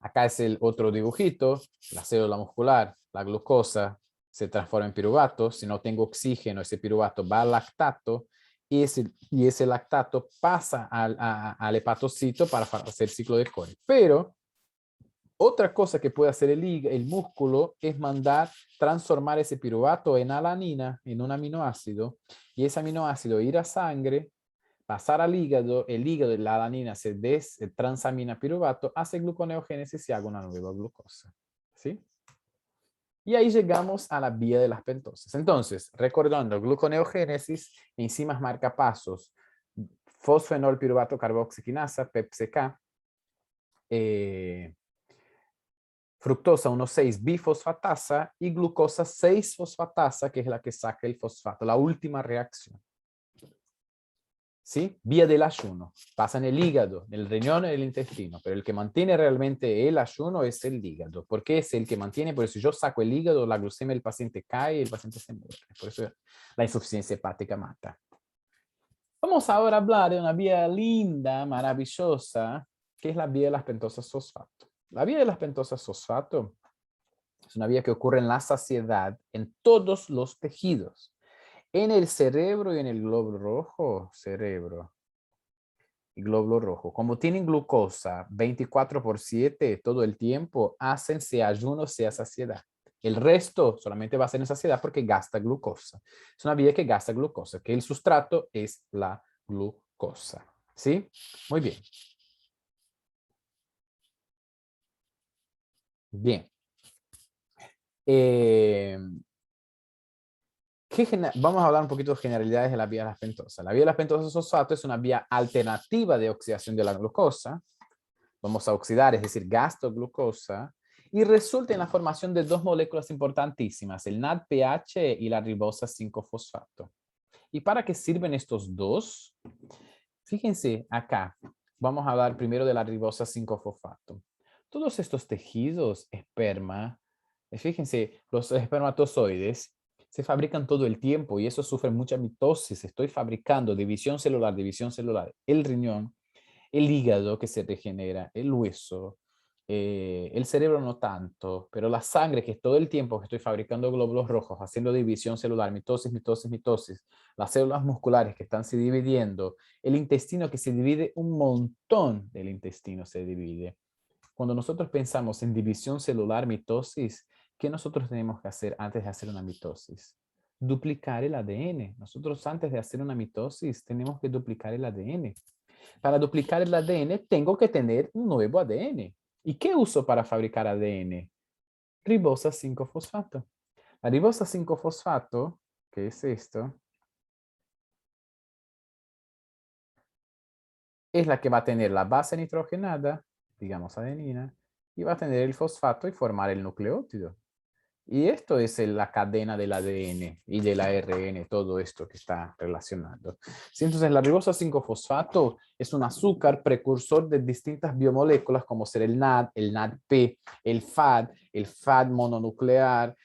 Acá es el otro dibujito, la célula muscular, la glucosa se transforma en piruvato. Si no tengo oxígeno, ese piruvato va al lactato y ese lactato pasa al hepatocito para hacer ciclo de Cori. Pero otra cosa que puede hacer el músculo es transformar ese piruvato en alanina, en un aminoácido, y ese aminoácido ir a sangre, pasar al hígado, el hígado de la alanina se transamina piruvato, hace gluconeogénesis y haga una nueva glucosa. ¿Sí? Y ahí llegamos a la vía de las pentosas. Entonces, recordando, gluconeogénesis, enzimas marcapasos, fosfenol piruvato carboxiquinasa, PEPCK, fructosa 1,6 bifosfatasa y glucosa 6-fosfatasa, que es la que saca el fosfato, la última reacción. ¿Sí? Vía del ayuno. Pasa en el hígado, en el riñón y en el intestino, pero el que mantiene realmente el ayuno es el hígado. ¿Por qué es el que mantiene? Porque si yo saco el hígado, la glucemia del paciente cae y el paciente se muere. Por eso la insuficiencia hepática mata. Vamos ahora a hablar de una vía linda, maravillosa, que es la vía de las pentosas fosfato. La vía de las pentosas fosfato es una vía que ocurre en la saciedad en todos los tejidos. En el cerebro y en el glóbulo rojo, cerebro y glóbulo rojo. Como tienen glucosa 24/7 todo el tiempo, hacen sea ayuno, sea saciedad. El resto solamente va a ser en saciedad porque gasta glucosa. Es una vía que gasta glucosa, que el sustrato es la glucosa. ¿Sí? Muy bien. Bien. Eh, Vamos a hablar un poquito de generalidades de la vía de las pentosas. La vía de las pentosas fosfato es una vía alternativa de oxidación de la glucosa. Vamos a oxidar, es decir, gastoglucosa, y resulta en la formación de dos moléculas importantísimas, el NADPH y la ribosa 5-fosfato. ¿Y para qué sirven estos dos? Fíjense acá, vamos a hablar primero de la ribosa 5-fosfato. Todos estos tejidos, esperma, fíjense, los espermatozoides se fabrican todo el tiempo y eso sufre mucha mitosis. Estoy fabricando división celular, el riñón, el hígado que se regenera, el hueso, el cerebro no tanto, pero la sangre que todo el tiempo que estoy fabricando glóbulos rojos, haciendo división celular, mitosis, mitosis, mitosis, las células musculares que están se dividiendo, el intestino que se divide, un montón del intestino se divide. Cuando nosotros pensamos en división celular, mitosis, ¿qué nosotros tenemos que hacer antes de hacer una mitosis? Duplicar el ADN. Nosotros antes de hacer una mitosis tenemos que duplicar el ADN. Para duplicar el ADN tengo que tener un nuevo ADN. ¿Y qué uso para fabricar ADN? Ribosa 5-fosfato. La ribosa 5-fosfato, que es esto, es la que va a tener la base nitrogenada, digamos adenina, y va a tener el fosfato y formar el nucleótido. Y esto es la cadena del ADN y del ARN, todo esto que está relacionado. Sí, entonces, la ribosa 5-fosfato es un azúcar precursor de distintas biomoléculas, como ser el NAD, el NADP, el FAD mononuclear,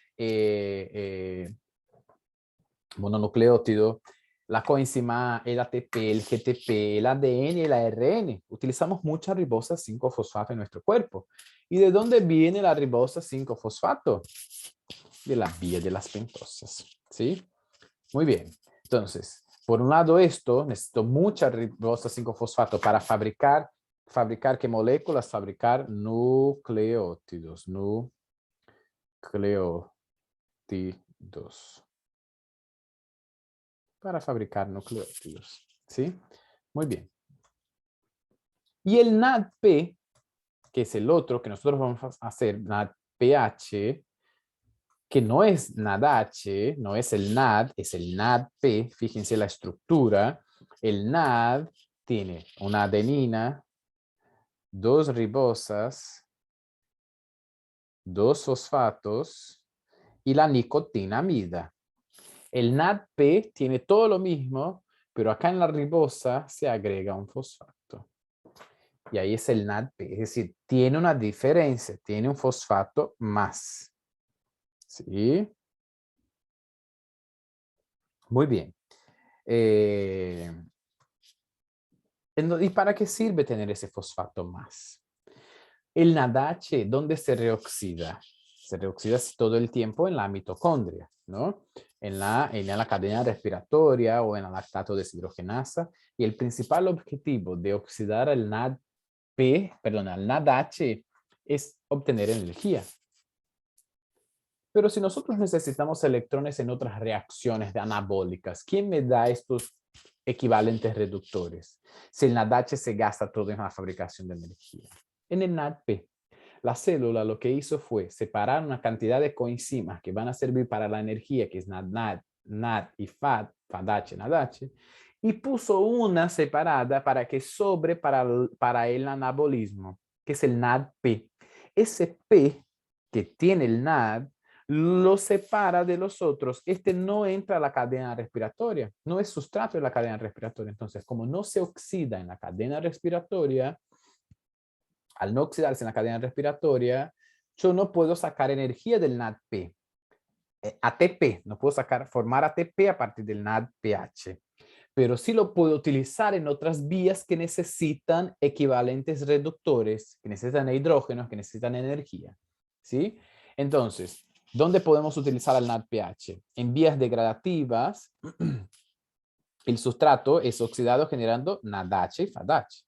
mononucleótido, la coenzima, el ATP, el GTP, el ADN y el ARN. Utilizamos mucha ribosa 5-fosfato en nuestro cuerpo. ¿Y de dónde viene la ribosa 5-fosfato? De la vía de las pentosas, ¿sí? Muy bien. Entonces, por un lado esto, necesito mucha ribosa 5-fosfato para fabricar ¿qué moléculas? Fabricar nucleótidos, para fabricar nucleótidos, ¿sí? Muy bien. Y el NADP, que es el otro que nosotros vamos a hacer, NADPH, que no es NADH, no es el NAD, es el NADP. Fíjense la estructura. El NAD tiene una adenina, dos ribosas, dos fosfatos y la nicotinamida. El NADP tiene todo lo mismo, pero acá en la ribosa se agrega un fosfato. Y ahí es el NADP, es decir, tiene una diferencia, tiene un fosfato más. ¿Sí? Muy bien. ¿Y para qué sirve tener ese fosfato más? El NADH, ¿dónde se reoxida? Se reoxida todo el tiempo en la mitocondria, ¿no? En la cadena respiratoria o en la lactato deshidrogenasa. Y el principal objetivo de oxidar al al NADH es obtener energía. Pero si nosotros necesitamos electrones en otras reacciones de anabólicas, ¿quién me da estos equivalentes reductores? Si el NADH se gasta todo en la fabricación de energía. En el NADP, la célula lo que hizo fue separar una cantidad de coenzimas que van a servir para la energía, que es NAD y FADH, NADH, y puso una separada para que sobre para el anabolismo, que es el NADP. Ese P que tiene el NAD lo separa de los otros. Este no entra a la cadena respiratoria, no es sustrato de la cadena respiratoria. Entonces, como no se oxida en la cadena respiratoria, al no oxidarse en la cadena respiratoria, yo no puedo sacar energía del NADP. ATP, no puedo formar ATP a partir del NADPH, pero sí lo puedo utilizar en otras vías que necesitan equivalentes reductores, que necesitan hidrógenos, que necesitan energía, ¿sí? Entonces, ¿dónde podemos utilizar el NADPH? En vías degradativas, el sustrato es oxidado generando NADH y FADH.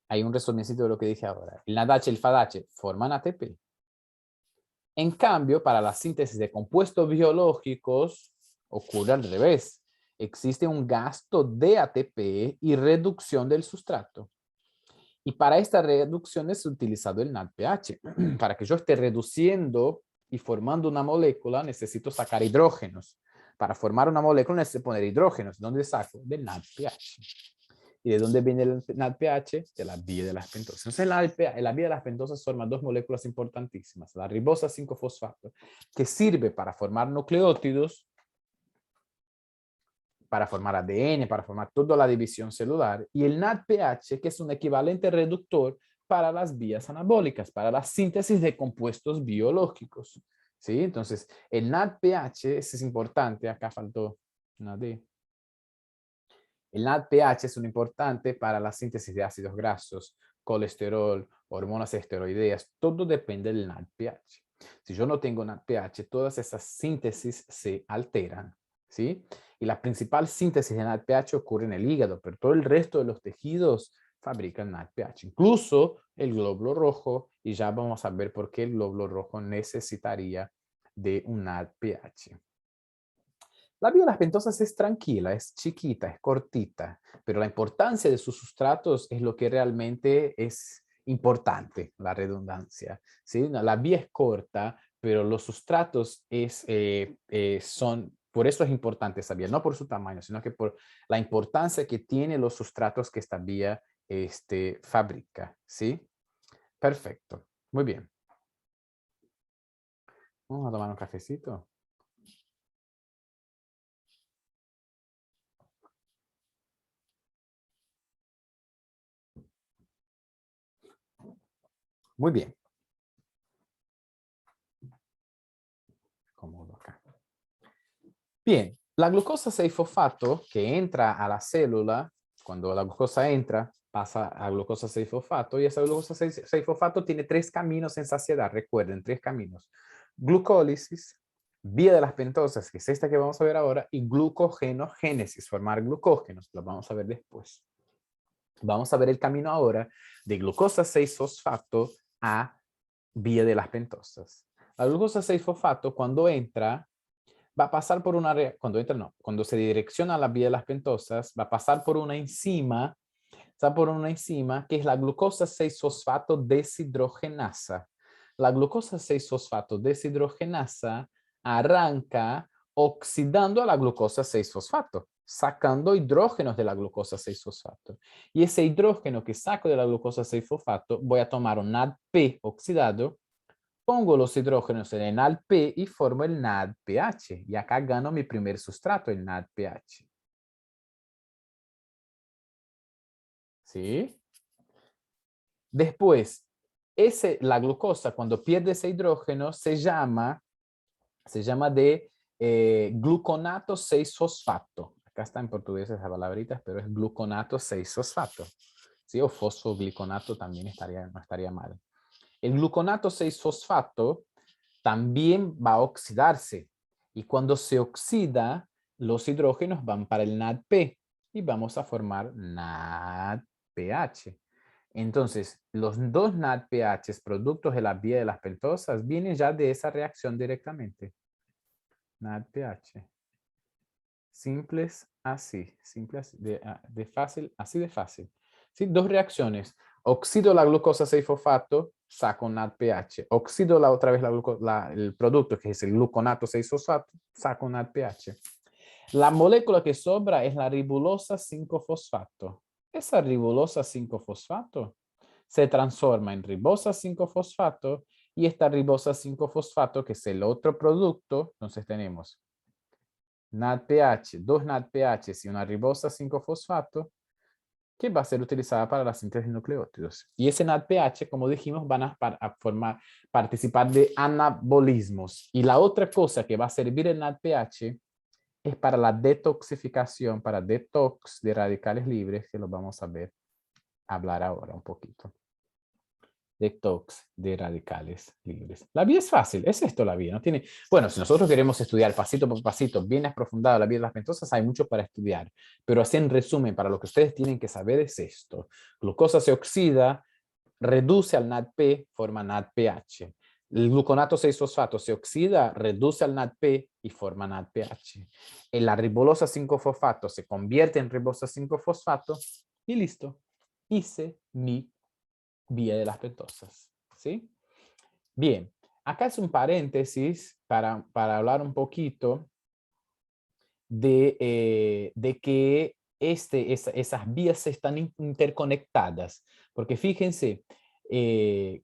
Hay un resumencito de lo que dije ahora. El NADH y el FADH forman ATP. En cambio, para la síntesis de compuestos biológicos ocurre al revés. existe un gasto de ATP y reducción del sustrato. Y para esta reducción es utilizado el NADPH. Para que yo esté reduciendo y formando una molécula, necesito sacar hidrógenos. Para formar una molécula necesito poner hidrógenos. ¿Dónde saco? Del NADPH. ¿Y de dónde viene el NADPH? De la vía de las pentosas. Entonces, en la vía de las pentosas forman dos moléculas importantísimas. La ribosa 5-fosfato, que sirve para formar nucleótidos, para formar ADN, para formar toda la división celular, y el NADPH, que es un equivalente reductor para las vías anabólicas, para la síntesis de compuestos biológicos. ¿Sí? Entonces, el NADPH, ese es importante, acá faltó una D. El NADPH es un importante para la síntesis de ácidos grasos, colesterol, hormonas esteroideas, todo depende del NADPH. Si yo no tengo NADPH, todas esas síntesis se alteran, ¿sí? Y la principal síntesis de NADPH ocurre en el hígado, pero todo el resto de los tejidos fabrican NADPH, incluso el glóbulo rojo, y ya vamos a ver por qué el glóbulo rojo necesitaría de un NADPH. La vía de las pentosas es tranquila, es chiquita, es cortita, pero la importancia de sus sustratos es lo que realmente es importante, la redundancia. ¿Sí? La vía es corta, pero los sustratos son, por eso es importante esa vía, no por su tamaño, sino que por la importancia que tienen los sustratos que esta vía fabrica. ¿Sí? Perfecto, muy bien. Vamos a tomar un cafecito. Muy bien. Cómodo acá. Bien, la glucosa 6-fosfato que entra a la célula, cuando la glucosa entra, pasa a glucosa 6-fosfato y esa glucosa 6-fosfato tiene tres caminos en saciedad, recuerden, tres caminos. Glucólisis, vía de las pentosas, que es esta que vamos a ver ahora, y glucogenogénesis, formar glucógenos, lo vamos a ver después. Vamos a ver el camino ahora de glucosa 6-fosfato a vía de las pentosas. La glucosa 6-fosfato cuando entra, va a pasar por una, cuando se direcciona a la vía de las pentosas, va a pasar por una enzima, que es la glucosa 6-fosfato deshidrogenasa. La glucosa 6-fosfato deshidrogenasa arranca oxidando a la glucosa 6-fosfato, sacando hidrógenos de la glucosa 6-fosfato. Y ese hidrógeno que saco de la glucosa 6-fosfato, voy a tomar un NADP oxidado, pongo los hidrógenos en el NADP y formo el NADPH. Y acá gano mi primer sustrato, el NADPH. ¿Sí? Después, la glucosa, cuando pierde ese hidrógeno, se llama de gluconato 6-fosfato. Acá está en portugués esa palabrita, pero es gluconato 6-fosfato. ¿Sí? O fosfogliconato también no estaría mal. El gluconato 6-fosfato también va a oxidarse. Y cuando se oxida, los hidrógenos van para el NADP y vamos a formar NADPH. Entonces, los dos NADPHs, productos de la vía de las pentosas, vienen ya de esa reacción directamente. NADPH. Simples así, así de fácil. ¿Sí? Dos reacciones. Oxido la glucosa 6-fosfato, saco NADPH. Oxido otra vez el producto, que es el gluconato 6-fosfato, saco NADPH. La molécula que sobra es la ribulosa 5-fosfato. Esa ribulosa 5-fosfato se transforma en ribosa 5-fosfato y esta ribosa 5-fosfato, que es el otro producto, entonces tenemos NADPH, dos NADPHs y una ribosa 5-fosfato, que va a ser utilizada para la síntesis de nucleótidos. Y ese NADPH, como dijimos, van a participar de anabolismos. Y la otra cosa que va a servir el NADPH es para la detoxificación, para detox de radicales libres, que lo vamos a hablar ahora un poquito. Detox de radicales libres. La vía es fácil, es esto la vía, no tiene... Bueno, si nosotros queremos estudiar pasito por pasito, bien aprofundado la vía de las pentosas, hay mucho para estudiar, pero así en resumen, para lo que ustedes tienen que saber es esto. Glucosa se oxida, reduce al NADP, forma NADPH. El gluconato 6-fosfato se oxida, reduce al NADP y forma NADPH. La ribosa 5-fosfato se convierte en ribosa 5-fosfato y listo. Hice mi vía de las pentosas. ¿Sí? Bien, acá es un paréntesis para hablar un poquito de que esas vías están interconectadas. Porque fíjense,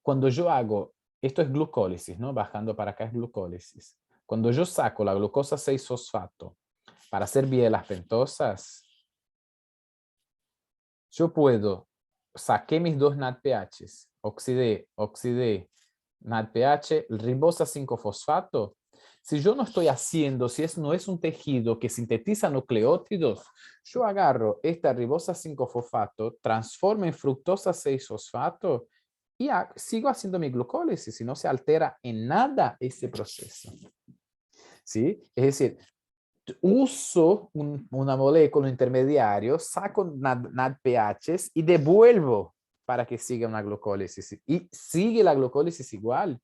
cuando yo hago, esto es glucólisis, ¿no? Bajando para acá es glucólisis. Cuando yo saco la glucosa 6-fosfato para hacer vía de las pentosas, yo puedo, saqué mis dos NADPHs, oxidé NADPH, ribosa 5-fosfato. Si yo no estoy haciendo, si no es un tejido que sintetiza nucleótidos, yo agarro esta ribosa 5-fosfato, transformo en fructosa 6-fosfato y sigo haciendo mi glucólisis y no se altera en nada ese proceso. ¿Sí? Es decir, uso una molécula intermediario, saco NADPHs y devuelvo para que siga una glucólisis. Y sigue la glucólisis igual.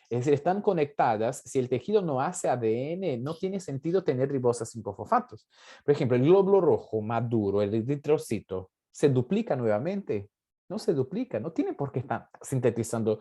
Es decir, están conectadas. Si el tejido no hace ADN, no tiene sentido tener ribosas 5-fosfatos. Por ejemplo, el glóbulo rojo maduro, el eritrocito, se duplica nuevamente. No se duplica, no tiene por qué estar sintetizando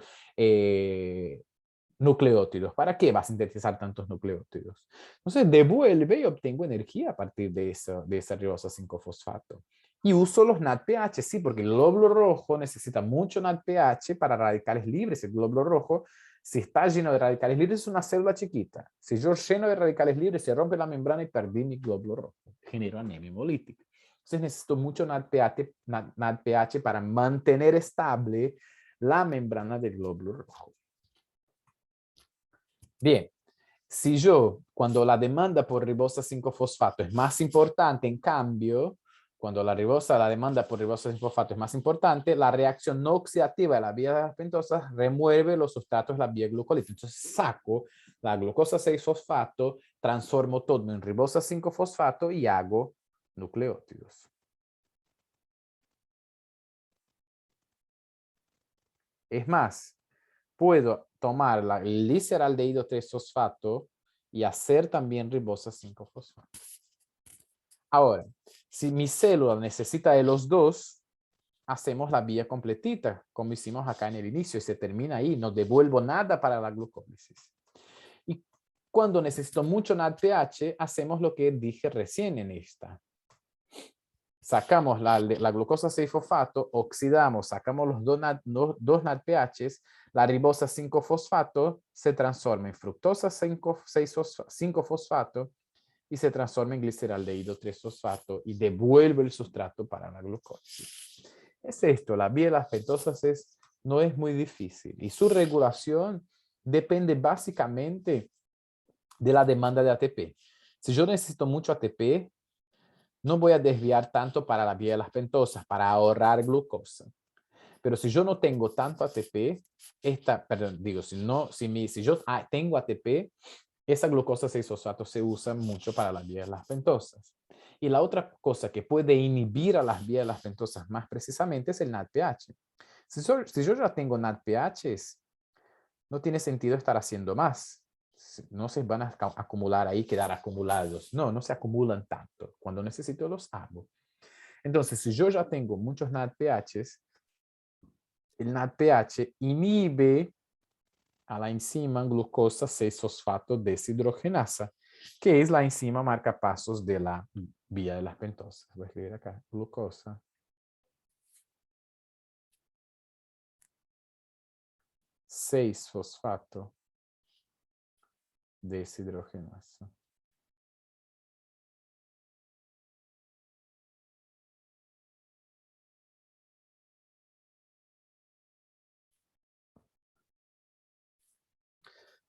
nucleótidos. ¿Para qué va a sintetizar tantos nucleótidos? Entonces devuelve y obtengo energía a partir de esa ribosa 5-fosfato. Y uso los NADPH, sí, porque el glóbulo rojo necesita mucho NADPH para radicales libres. El glóbulo rojo, si está lleno de radicales libres, es una célula chiquita. Si yo lleno de radicales libres, se rompe la membrana y perdí mi glóbulo rojo. Genero anemia hemolítica. Entonces necesito mucho NADPH para mantener estable la membrana del glóbulo rojo. Bien, si yo, cuando la demanda por ribosa 5-fosfato es más importante, en cambio, cuando la demanda por ribosa 5-fosfato es más importante, la reacción no oxidativa de la vía de las pentosas remueve los sustratos de la vía glucolítica. Entonces saco la glucosa 6-fosfato, transformo todo en ribosa 5-fosfato y hago nucleótidos. Es más, puedo tomar el gliceraldehído 3-fosfato y hacer también ribosa 5-fosfato. Ahora, si mi célula necesita de los dos, hacemos la vía completita, como hicimos acá en el inicio, y se termina ahí, no devuelvo nada para la glucólisis. Y cuando necesito mucho NADPH, hacemos lo que dije recién en esta. Sacamos la glucosa 6-fosfato, oxidamos, sacamos los dos NADPHs, la ribosa 5-fosfato se transforma en fructosa 5-fosfato y se transforma en gliceraldehído 3-fosfato y devuelve el sustrato para la glucólisis. Es esto, la vía de las pentosas no es muy difícil y su regulación depende básicamente de la demanda de ATP. Si yo necesito mucho ATP, no voy a desviar tanto para la vía de las pentosas, para ahorrar glucosa. Pero si yo no tengo tanto ATP, si yo tengo ATP, esa glucosa 6-fosfato se usa mucho para la vía de las pentosas. Y la otra cosa que puede inhibir a las vías de las pentosas más precisamente es el NADPH. Si yo ya tengo NADPHs, no tiene sentido estar haciendo más. No se van a acumular ahí, quedar acumulados. No se acumulan tanto. Cuando necesito los hago. Entonces, si yo ya tengo muchos NADPHs, el NADPH inhibe a la enzima glucosa 6-fosfato deshidrogenasa, que es la enzima marcapasos de la vía de las pentosas. Voy a escribir acá, glucosa 6-fosfato deshidrogenasa.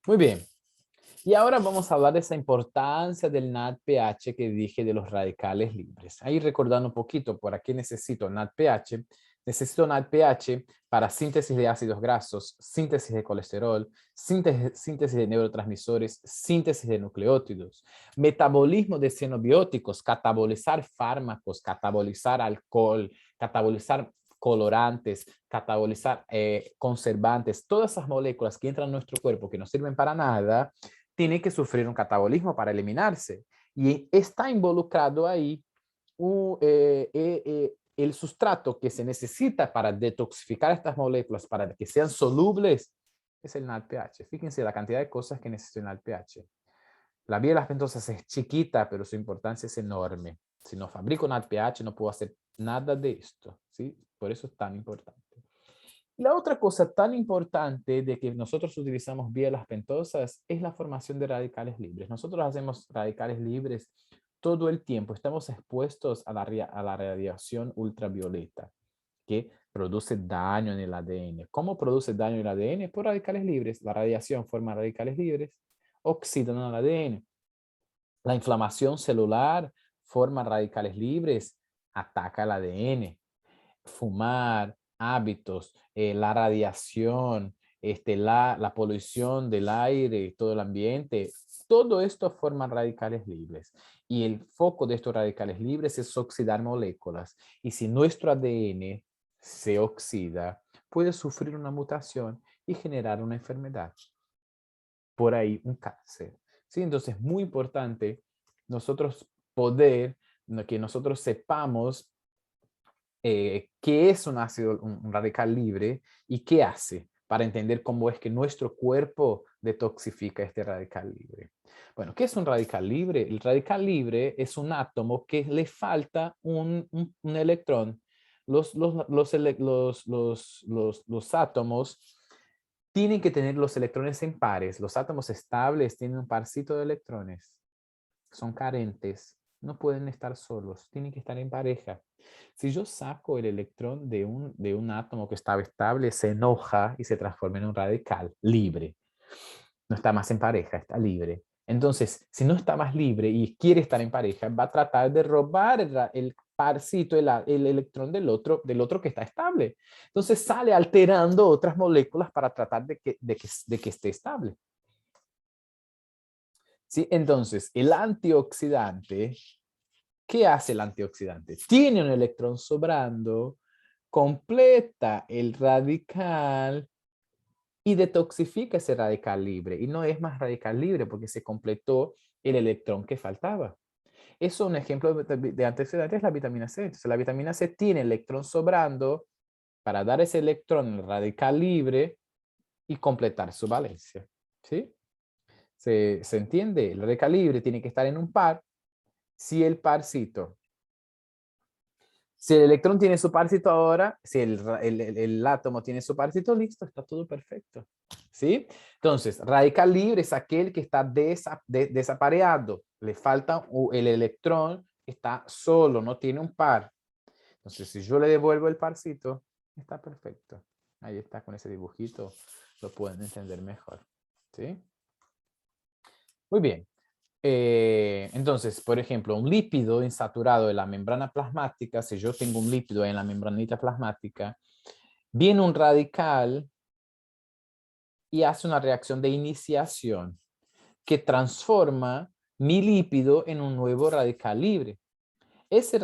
Muy bien. Y ahora vamos a hablar de esa importancia del NADPH que dije de los radicales libres. Ahí recordando un poquito, ¿por qué necesito NADPH? Necesito NADPH para síntesis de ácidos grasos, síntesis de colesterol, síntesis de neurotransmisores, síntesis de nucleótidos, metabolismo de xenobióticos, catabolizar fármacos, catabolizar alcohol, catabolizar colorantes, catabolizar, conservantes, todas esas moléculas que entran en nuestro cuerpo que no sirven para nada, tienen que sufrir un catabolismo para eliminarse. Y está involucrado ahí el sustrato que se necesita para detoxificar estas moléculas, para que sean solubles, es el NADPH. Fíjense la cantidad de cosas que necesita el NADPH. La vía de las pentosas es chiquita, pero su importancia es enorme. Si no fabrico NADPH, no puedo hacer nada de esto, ¿sí? Por eso es tan importante. Y la otra cosa tan importante de que nosotros utilizamos vía de las pentosas es la formación de radicales libres. Nosotros hacemos radicales libres todo el tiempo. Estamos expuestos a la radiación ultravioleta que produce daño en el ADN. ¿Cómo produce daño en el ADN? Por radicales libres. La radiación forma radicales libres, oxidan el ADN. La inflamación celular forma radicales libres, ataca el ADN. Fumar, hábitos, la radiación, la polución del aire, todo el ambiente, todo esto forma radicales libres. Y el foco de estos radicales libres es oxidar moléculas. Y si nuestro ADN se oxida, puede sufrir una mutación y generar una enfermedad. Por ahí un cáncer. ¿Sí? Entonces es muy importante nosotros que nosotros sepamos qué es un ácido, un radical libre y qué hace para entender cómo es que nuestro cuerpo detoxifica este radical libre. Bueno, ¿qué es un radical libre? El radical libre es un átomo que le falta un electrón. Los átomos tienen que tener los electrones en pares. Los átomos estables tienen un parcito de electrones. Son carentes. No pueden estar solos. Tienen que estar en pareja. Si yo saco el electrón de un átomo que estaba estable, se enoja y se transforma en un radical libre. No está más en pareja, está libre. Entonces, si no está más libre y quiere estar en pareja, va a tratar de robar el parcito, el electrón del otro que está estable. Entonces sale alterando otras moléculas para tratar de que esté estable. ¿Sí? Entonces, el antioxidante, ¿qué hace el antioxidante? Tiene un electrón sobrando, completa el radical y detoxifica ese radical libre. Y no es más radical libre porque se completó el electrón que faltaba. Eso, un ejemplo de antioxidante es la vitamina C. Entonces, la vitamina C tiene electrón sobrando para dar ese electrón al radical libre y completar su valencia. ¿Sí? ¿Se entiende? El radical libre tiene que estar en un par. Si el parcito, si el electrón tiene su parcito ahora, si el átomo tiene su parcito, listo, está todo perfecto. ¿Sí? Entonces, radical libre es aquel que está desapareado. Le falta el electrón, está solo, no tiene un par. Entonces, si yo le devuelvo el parcito, está perfecto. Ahí está, con ese dibujito lo pueden entender mejor. ¿Sí? Muy bien. Entonces, por ejemplo, un lípido insaturado de la membrana plasmática, si yo tengo un lípido en la membranita plasmática, viene un radical y hace una reacción de iniciación que transforma mi lípido en un nuevo radical libre. Ese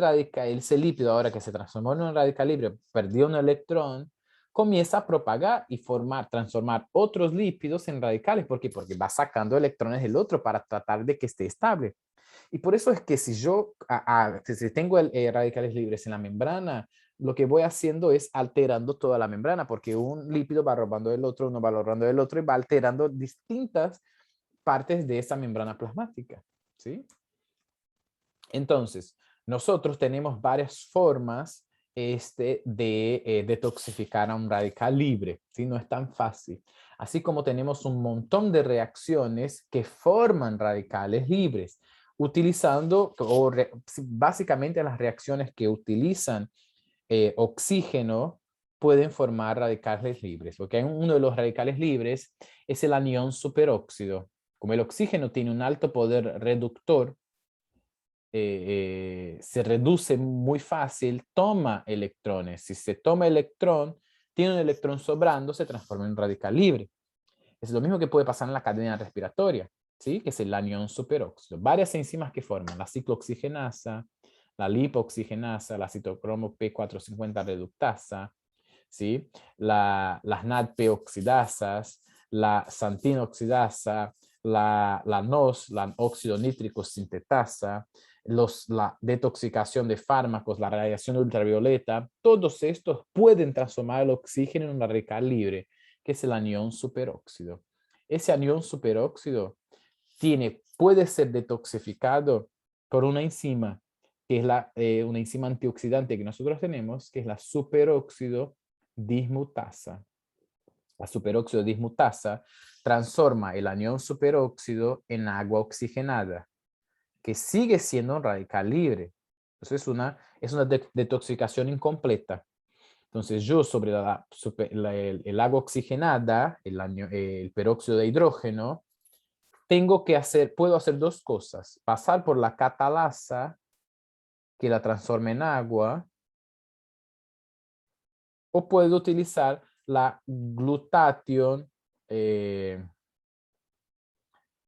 lípido, ahora que se transformó en un radical libre, perdió un electrón, comienza a propagar y transformar otros lípidos en radicales. ¿Por qué? Porque va sacando electrones del otro para tratar de que esté estable. Y por eso es que si yo si tengo radicales libres en la membrana, lo que voy haciendo es alterando toda la membrana, porque un lípido va robando del otro, uno va robando del otro y va alterando distintas partes de esa membrana plasmática. ¿Sí? Entonces, nosotros tenemos varias formas de detoxificar a un radical libre, ¿sí? No es tan fácil. Así como tenemos un montón de reacciones que forman radicales libres, utilizando, básicamente las reacciones que utilizan oxígeno pueden formar radicales libres, porque uno de los radicales libres es el anión superóxido. Como el oxígeno tiene un alto poder reductor, se reduce muy fácil, toma electrones. Si se toma electrón, tiene un electrón sobrando, se transforma en un radical libre. Es lo mismo que puede pasar en la cadena respiratoria, ¿sí? Que es el anión superóxido. Varias enzimas que forman la ciclooxigenasa, la lipoxigenasa, la citocromo P450 reductasa, ¿sí? Las NADP oxidasas, la xantina oxidasa, la NOS, la óxido nítrico sintetasa, la detoxicación de fármacos, la radiación ultravioleta, todos estos pueden transformar el oxígeno en un radical libre, que es el anión superóxido. Ese anión superóxido puede ser detoxificado por una enzima, que es una enzima antioxidante que nosotros tenemos, que es la superóxido dismutasa. La superóxido dismutasa transforma el anión superóxido en agua oxigenada, que sigue siendo un radical libre. Entonces es una detoxicación incompleta. Entonces yo sobre el agua oxigenada, el peróxido de hidrógeno, puedo hacer dos cosas. Pasar por la catalasa, que la transforma en agua, o puedo utilizar la glutatión,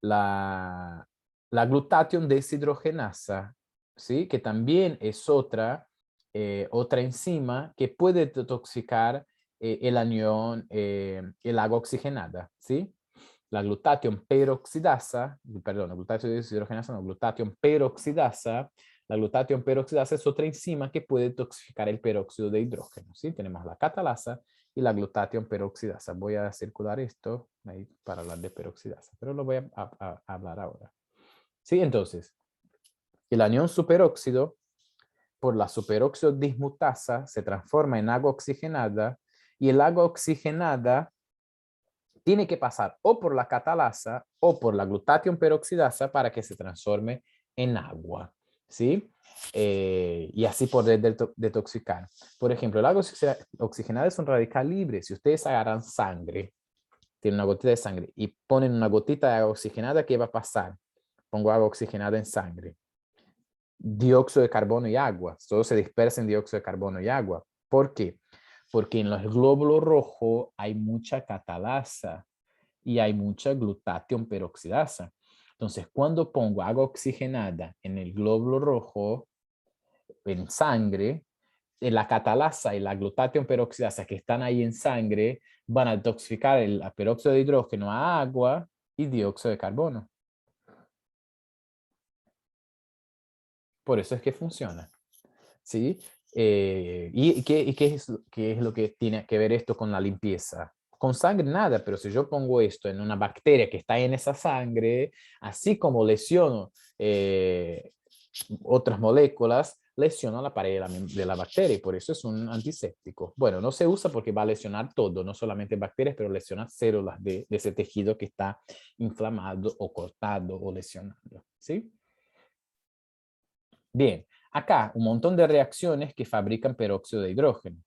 la glutatión deshidrogenasa, ¿sí? Que también es otra enzima que puede detoxicar el anión, el agua oxigenada, ¿sí? La glutatión peroxidasa, perdón, la glutatión deshidrogenasa, no, glutatión peroxidasa. La glutatión peroxidasa es otra enzima que puede detoxificar el peróxido de hidrógeno, ¿sí? Tenemos la catalasa y la glutatión peroxidasa. Voy a circular esto ahí para hablar de peroxidasa, pero lo voy a hablar ahora. ¿Sí? Entonces, el anión superóxido, por la superóxido dismutasa, se transforma en agua oxigenada y el agua oxigenada tiene que pasar o por la catalasa o por la glutatión peroxidasa para que se transforme en agua, ¿sí? Y así poder detoxicar. Por ejemplo, el agua oxigenada es un radical libre. Si ustedes agarran sangre, tienen una gotita de sangre y ponen una gotita de agua oxigenada, ¿qué va a pasar? Pongo agua oxigenada en sangre. Dióxido de carbono y agua. Todo se dispersa en dióxido de carbono y agua. ¿Por qué? Porque en los glóbulos rojos hay mucha catalasa y hay mucha glutatión peroxidasa. Entonces, cuando pongo agua oxigenada en el glóbulo rojo, en sangre, la catalasa y la glutatión peroxidasa que están ahí en sangre van a detoxificar el peróxido de hidrógeno a agua y dióxido de carbono. Por eso es que funciona. ¿Sí? ¿Qué es lo que tiene que ver esto con la limpieza? Con sangre nada, pero si yo pongo esto en una bacteria que está en esa sangre, así como lesiono otras moléculas, lesiona la pared de la bacteria y por eso es un antiséptico. Bueno, no se usa porque va a lesionar todo, no solamente bacterias, pero lesiona células de ese tejido que está inflamado o cortado o lesionado. ¿Sí? Bien, acá un montón de reacciones que fabrican peróxido de hidrógeno.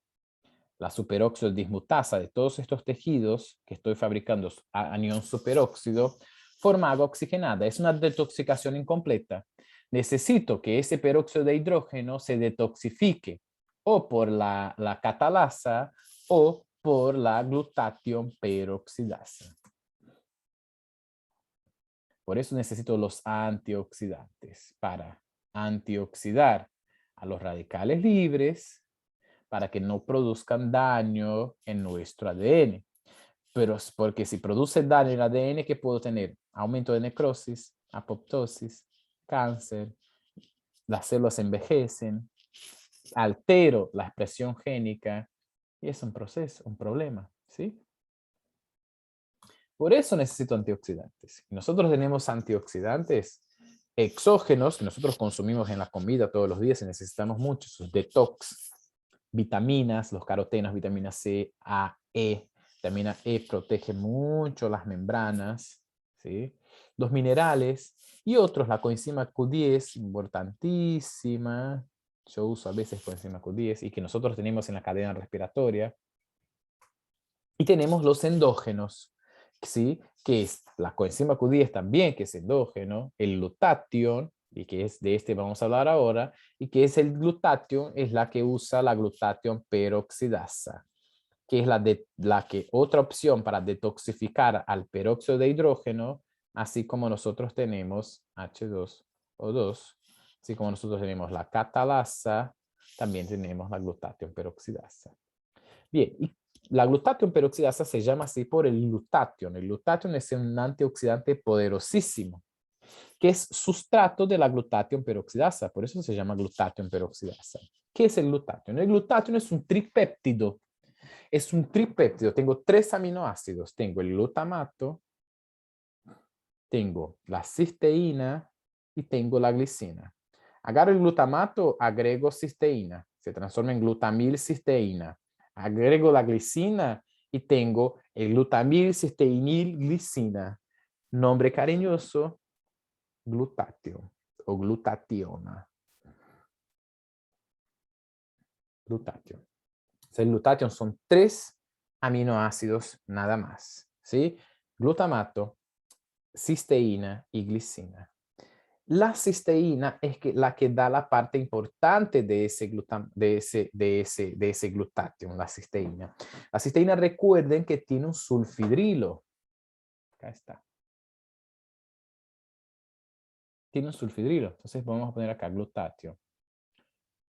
La superóxido dismutasa de todos estos tejidos que estoy fabricando anión superóxido forma agua oxigenada. Es una detoxicación incompleta. Necesito que ese peróxido de hidrógeno se detoxifique o por la catalasa o por la glutatión peroxidasa. Por eso necesito los antioxidantes para antioxidar a los radicales libres para que no produzcan daño en nuestro ADN. Pero es porque si produce daño en el ADN, ¿qué puedo tener? Aumento de necrosis, apoptosis, cáncer, las células envejecen, altero la expresión génica y es un proceso, un problema, ¿sí? Por eso necesito antioxidantes. Nosotros tenemos antioxidantes exógenos que nosotros consumimos en la comida todos los días y necesitamos mucho, sus detox, vitaminas, los carotenos, vitamina C, A, E. Vitamina E protege mucho las membranas, ¿sí? Los minerales y otros, la coenzima Q10, importantísima. Yo uso a veces coenzima Q10 y que nosotros tenemos en la cadena respiratoria. Y tenemos los endógenos, ¿sí? Que es la coenzima Q10 también, que es endógeno, el glutatión, y que es de este vamos a hablar ahora, y que es el glutatión, es la que usa la glutatión peroxidasa, que es otra opción para detoxificar al peróxido de hidrógeno, así como nosotros tenemos H2O2, Así como nosotros tenemos la catalasa, también tenemos la glutatión peroxidasa. Bien, y la glutatión peroxidasa se llama así por el glutatión. El glutatión es un antioxidante poderosísimo, que es sustrato de la glutatión peroxidasa. Por eso se llama glutatión peroxidasa. ¿Qué es el glutatión? El glutatión es un tripéptido. Es un tripéptido. Tengo 3 aminoácidos. Tengo el glutamato, tengo la cisteína y tengo la glicina. Agarro el glutamato, agrego cisteína. Se transforma en glutamilcisteína. Agrego la glicina y tengo el glutamilcisteinilglicina. Nombre cariñoso, glutatión o glutationa. Glutatión. El glutatión son 3 aminoácidos nada más, ¿sí? Glutamato, cisteína y glicina. La cisteína es la que da la parte importante de ese glutatión, la cisteína. La cisteína, recuerden que tiene un sulfidrilo. Acá está. Tiene un sulfidrilo. Entonces vamos a poner acá glutatión.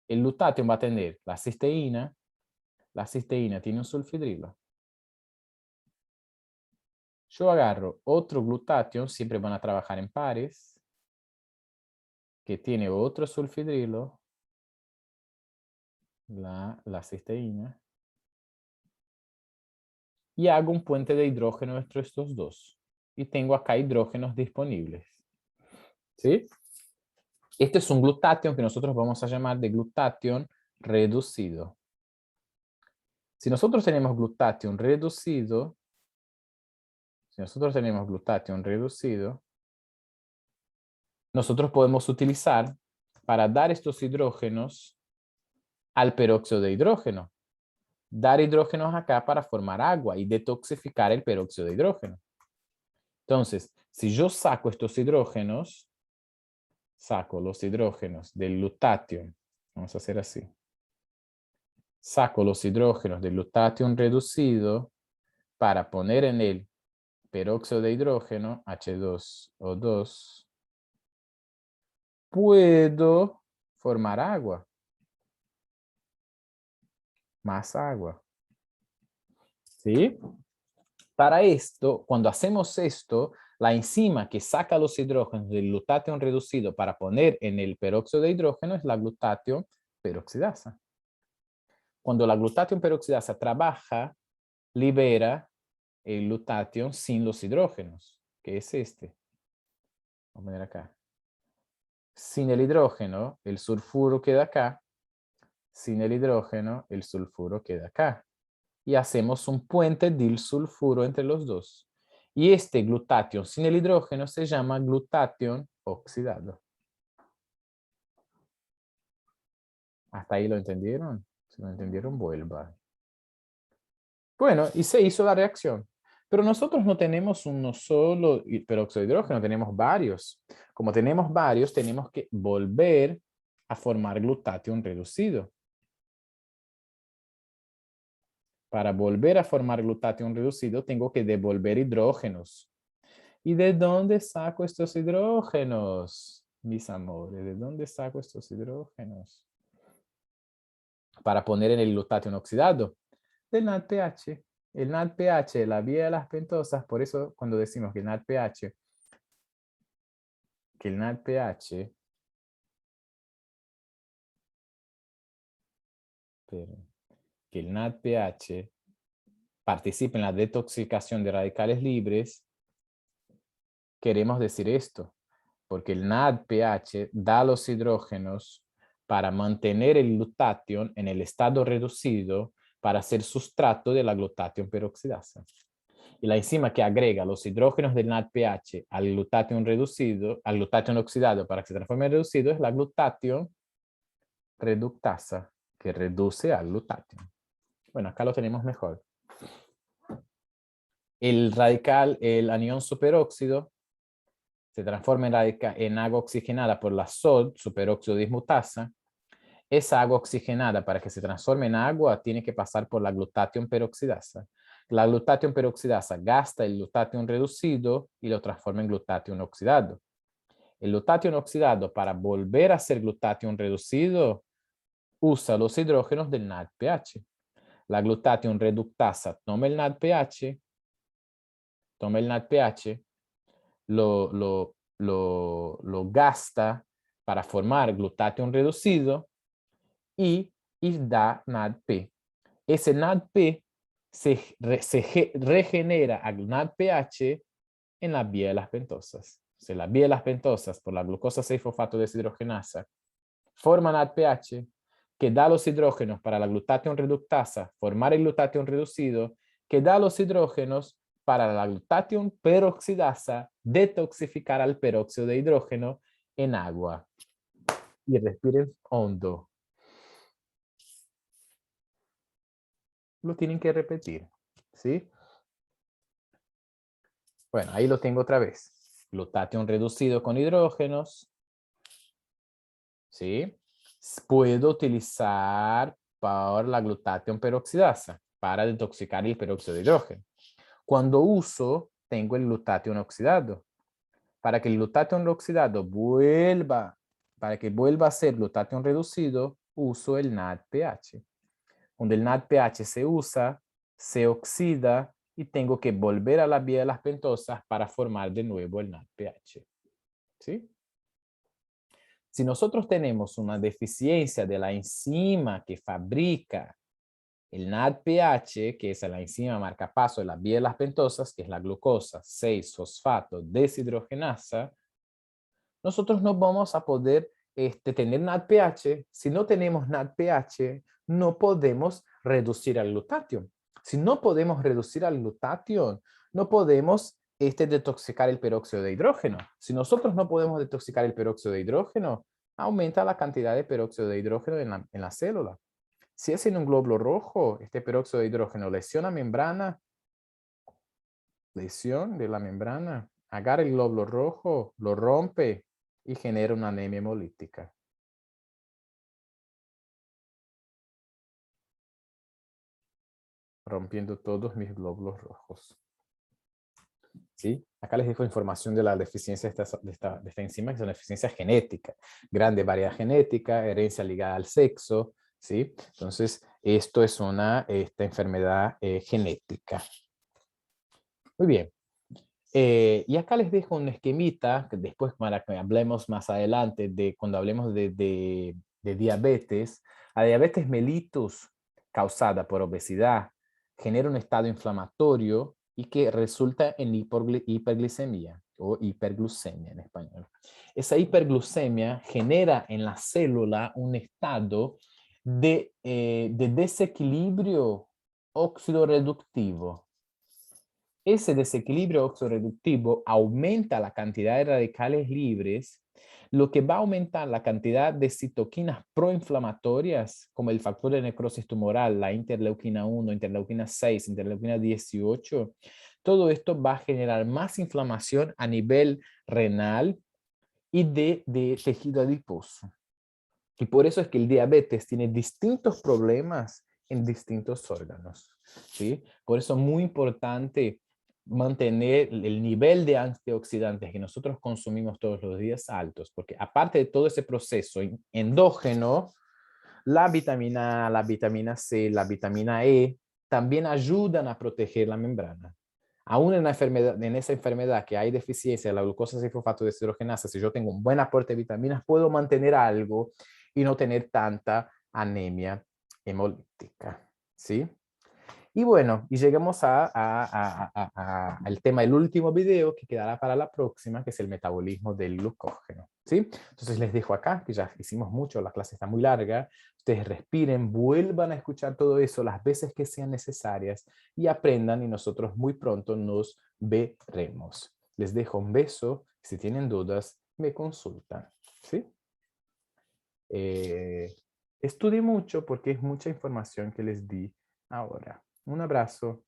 El glutatión va a tener la cisteína. La cisteína tiene un sulfidrilo. Yo agarro otro glutatión, siempre van a trabajar en pares, que tiene otro sulfidrilo, la cisteína, y hago un puente de hidrógeno entre estos dos. Y tengo acá hidrógenos disponibles. ¿Sí? Este es un glutatión que nosotros vamos a llamar de glutatión reducido. Si nosotros tenemos glutatión reducido, nosotros podemos utilizar para dar estos hidrógenos al peróxido de hidrógeno. Dar hidrógenos acá para formar agua y detoxificar el peróxido de hidrógeno. Entonces, si yo saco estos hidrógenos, saco los hidrógenos del glutatión, vamos a hacer así. Saco los hidrógenos del glutatión reducido para poner en el peróxido de hidrógeno, H2O2, puedo formar agua. Más agua. ¿Sí? Para esto, cuando hacemos esto, la enzima que saca los hidrógenos del glutatión reducido para poner en el peróxido de hidrógeno es la glutatión peroxidasa. Cuando la glutatión peroxidasa trabaja, libera el glutatión sin los hidrógenos, que es este. Vamos a poner acá. Sin el hidrógeno, el sulfuro queda acá. Sin el hidrógeno, el sulfuro queda acá. Y hacemos un puente disulfuro entre los dos. Y este glutatión sin el hidrógeno se llama glutatión oxidado. ¿Hasta ahí lo entendieron? Si lo entendieron, vuelva. Bueno, y se hizo la reacción. Pero nosotros no tenemos uno solo peróxido de hidrógeno, tenemos varios. Como tenemos varios, tenemos que volver a formar glutatión reducido. Para volver a formar glutatión reducido, tengo que devolver hidrógenos. ¿Y de dónde saco estos hidrógenos, mis amores? ¿De dónde saco estos hidrógenos? Para poner en el glutatión oxidado. Del NADPH. El NADPH, la vía de las pentosas, por eso cuando decimos que el NADPH, que el NADPH participa en la detoxificación de radicales libres, queremos decir esto, porque el NADPH da los hidrógenos para mantener el glutatión en el estado reducido para ser sustrato de la glutatión peroxidasa. Y la enzima que agrega los hidrógenos del NADPH al glutatión reducido, al glutatión oxidado para que se transforme en reducido es la glutatión reductasa, que reduce al glutatión. Bueno, acá lo tenemos mejor. El radical, el anión superóxido, se transforma en agua oxigenada por la SOD, superóxido dismutasa. Esa agua oxigenada, para que se transforme en agua, tiene que pasar por la glutatión peroxidasa. La glutatión peroxidasa gasta el glutatión reducido y lo transforma en glutatión oxidado. El glutatión oxidado, para volver a ser glutatión reducido, usa los hidrógenos del NADPH. La glutatión reductasa toma el NADPH, lo gasta para formar glutatión reducido y da NADP. Ese NADP se regenera a NADPH en la vía de las pentosas. O sea, la vía de las pentosas, por la glucosa 6-fosfato deshidrogenasa, forma NADPH, que da los hidrógenos para la glutatión reductasa, formar el glutatión reducido, que da los hidrógenos para la glutatión peroxidasa, detoxificar al peróxido de hidrógeno en agua. Y respiren hondo. Lo tienen que repetir, ¿sí? Bueno, ahí lo tengo otra vez. Glutatión reducido con hidrógenos, ¿sí? Puedo utilizar para la glutatión peroxidasa para detoxicar el peróxido de hidrógeno. Cuando uso, tengo el glutatión oxidado. Para que el glutatión oxidado vuelva a ser glutatión reducido, uso el NADPH. Cuando el NADPH se usa, se oxida y tengo que volver a la vía de las pentosas para formar de nuevo el NADPH. ¿Sí? Si nosotros tenemos una deficiencia de la enzima que fabrica el NADPH, que es la enzima marcapaso de la vía de las pentosas, que es la glucosa 6-fosfato deshidrogenasa, nosotros no vamos a poder tener NADPH. Si no tenemos NADPH, no podemos reducir al glutatión. Si no podemos reducir al glutatión, no podemos detoxicar el peróxido de hidrógeno. Si nosotros no podemos detoxicar el peróxido de hidrógeno, aumenta la cantidad de peróxido de hidrógeno en la célula. Si es en un glóbulo rojo, este peróxido de hidrógeno lesiona membrana, lesión de la membrana, agarra el glóbulo rojo, lo rompe y genera una anemia hemolítica. Rompiendo todos mis glóbulos rojos. ¿Sí? Acá les dejo información de la deficiencia de esta enzima, que es una deficiencia genética. Grande variedad genética, herencia ligada al sexo. ¿Sí? Entonces, esto es esta enfermedad genética. Muy bien. Y acá les dejo un esquemita, que después para que hablemos más adelante, cuando hablemos de diabetes. La diabetes mellitus causada por obesidad genera un estado inflamatorio y que resulta en hiperglicemia o hiperglucemia en español. Esa hiperglucemia genera en la célula un estado de desequilibrio óxido-reductivo. Ese desequilibrio oxidorreductivo aumenta la cantidad de radicales libres, lo que va a aumentar la cantidad de citoquinas proinflamatorias, como el factor de necrosis tumoral, la interleuquina 1, interleuquina 6, interleuquina 18. Todo esto va a generar más inflamación a nivel renal y de tejido adiposo. Y por eso es que el diabetes tiene distintos problemas en distintos órganos, ¿sí? Por eso es muy importante mantener el nivel de antioxidantes que nosotros consumimos todos los días altos, porque aparte de todo ese proceso endógeno, la vitamina A, la vitamina C, la vitamina E, también ayudan a proteger la membrana. Aún en esa enfermedad que hay deficiencia de la glucosa 6-fosfato deshidrogenasa, si yo tengo un buen aporte de vitaminas, puedo mantener algo y no tener tanta anemia hemolítica, ¿sí? Y bueno, y llegamos al tema del último video que quedará para la próxima, que es el metabolismo del glucógeno, ¿sí? Entonces les dejo acá, que ya hicimos mucho, la clase está muy larga. Ustedes respiren, vuelvan a escuchar todo eso las veces que sean necesarias y aprendan, y nosotros muy pronto nos veremos. Les dejo un beso. Si tienen dudas, me consultan, ¿sí? Estudie mucho porque es mucha información que les di ahora. Un abrazo.